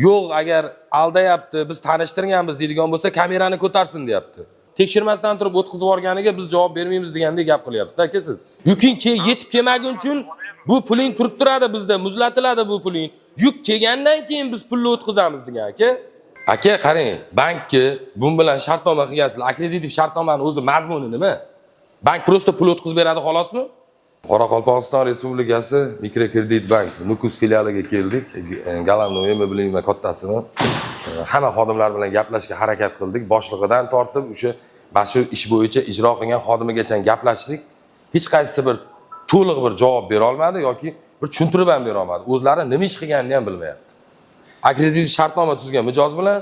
Yo'q, agar aldayapti, biz tanishtirganmiz deydigan bo'lsa, kamerani ko'tarsin deyapti. Tekshirmasdan turib o'tkazib yuborganiga biz javob bermaymiz degandek gap qilyapsiz aka siz. Yuking yetib kelmagun uchun bu puling turib turadi bizda, muzlatiladi bu puling. Yuk kelgandan keyin biz pulni o'tkazamiz degan aka. Aka qarang, bankki bu bilan shartnoma qilgansizlar. Akkreditiv shartnomaning o'zi mazmuni nima? Bank prosta pul o'tkazib beradi xolosmi? Qoraqalpog'iston Respublikasi mikrokredit bank Nukus filialiga keldik. Galavnoymi bilmayman kattasini. Hamma xodimlar bilan gaplashishga harakat qildik. Boshlig'idan tortib o'sha shu ish bo'yicha ijro qilgan xodimigacha gaplashdik. Hech qaysi bir to'liq bir javob bera olmadi yoki bir tushuntirib ham bera olmadi. O'zlari nima ish qilganini ham bilmayapti. Akkreditiv shartnoma tuzgan mijoz bilan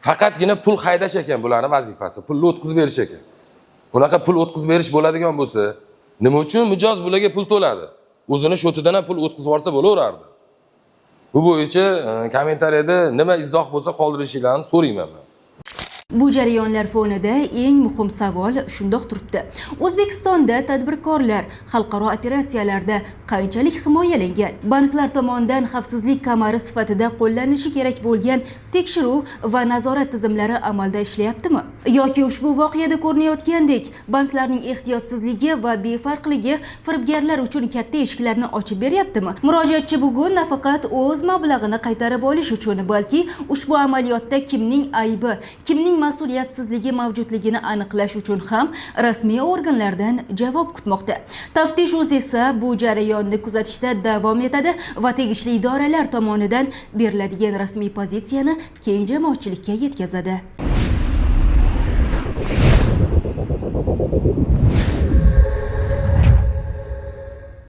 faqatgina pul haydash ekan bularning vazifasi. Pulni o'tkazib berish ekan. Bunaqa pul o'tkazib berish bo'ladigan bo'lsa, nima uchun mijoz bularga pul to'ladi? O'zini shotidan ham pul o'tkazib yuborsa bo'laverardi. Bu bo'yicha kommentariyada nima izoh bo'lsa qoldirishinglarni so'rayman men. Bu jarayonlar fonida eng muhim savol shundoq turibdi. O'zbekistonda tadbirkorlar xalqaro operatsiyalarda qanchalik himoyalangan? Banklar tomonidan xavfsizlik kamari sifatida qo'llanishi kerak bo'lgan tekshiruv va nazorat tizimlari amalda ishlayaptimi? Yoki ushbu voqeada ko'rinayotgandek, banklarning ehtiyotsizligi va befarqligi firibgarlar uchun katta eshiklarni ochib beryaptimi? Murojaatchi bugun nafaqat o'z mablag'ini qaytarib olish uchun, balki ushbu amaliyotda kimning aybi, kimning mas'uliyatsizligi mavjudligini aniqlash uchun ham rasmiy organlardan javob kutmoqda. Taftish o'zi esa bu jarayonni kuzatishda davom etadi va tegishli idoralar tomonidan beriladigan rasmiy pozitsiyani keng jamoatchilikka yetkazadi.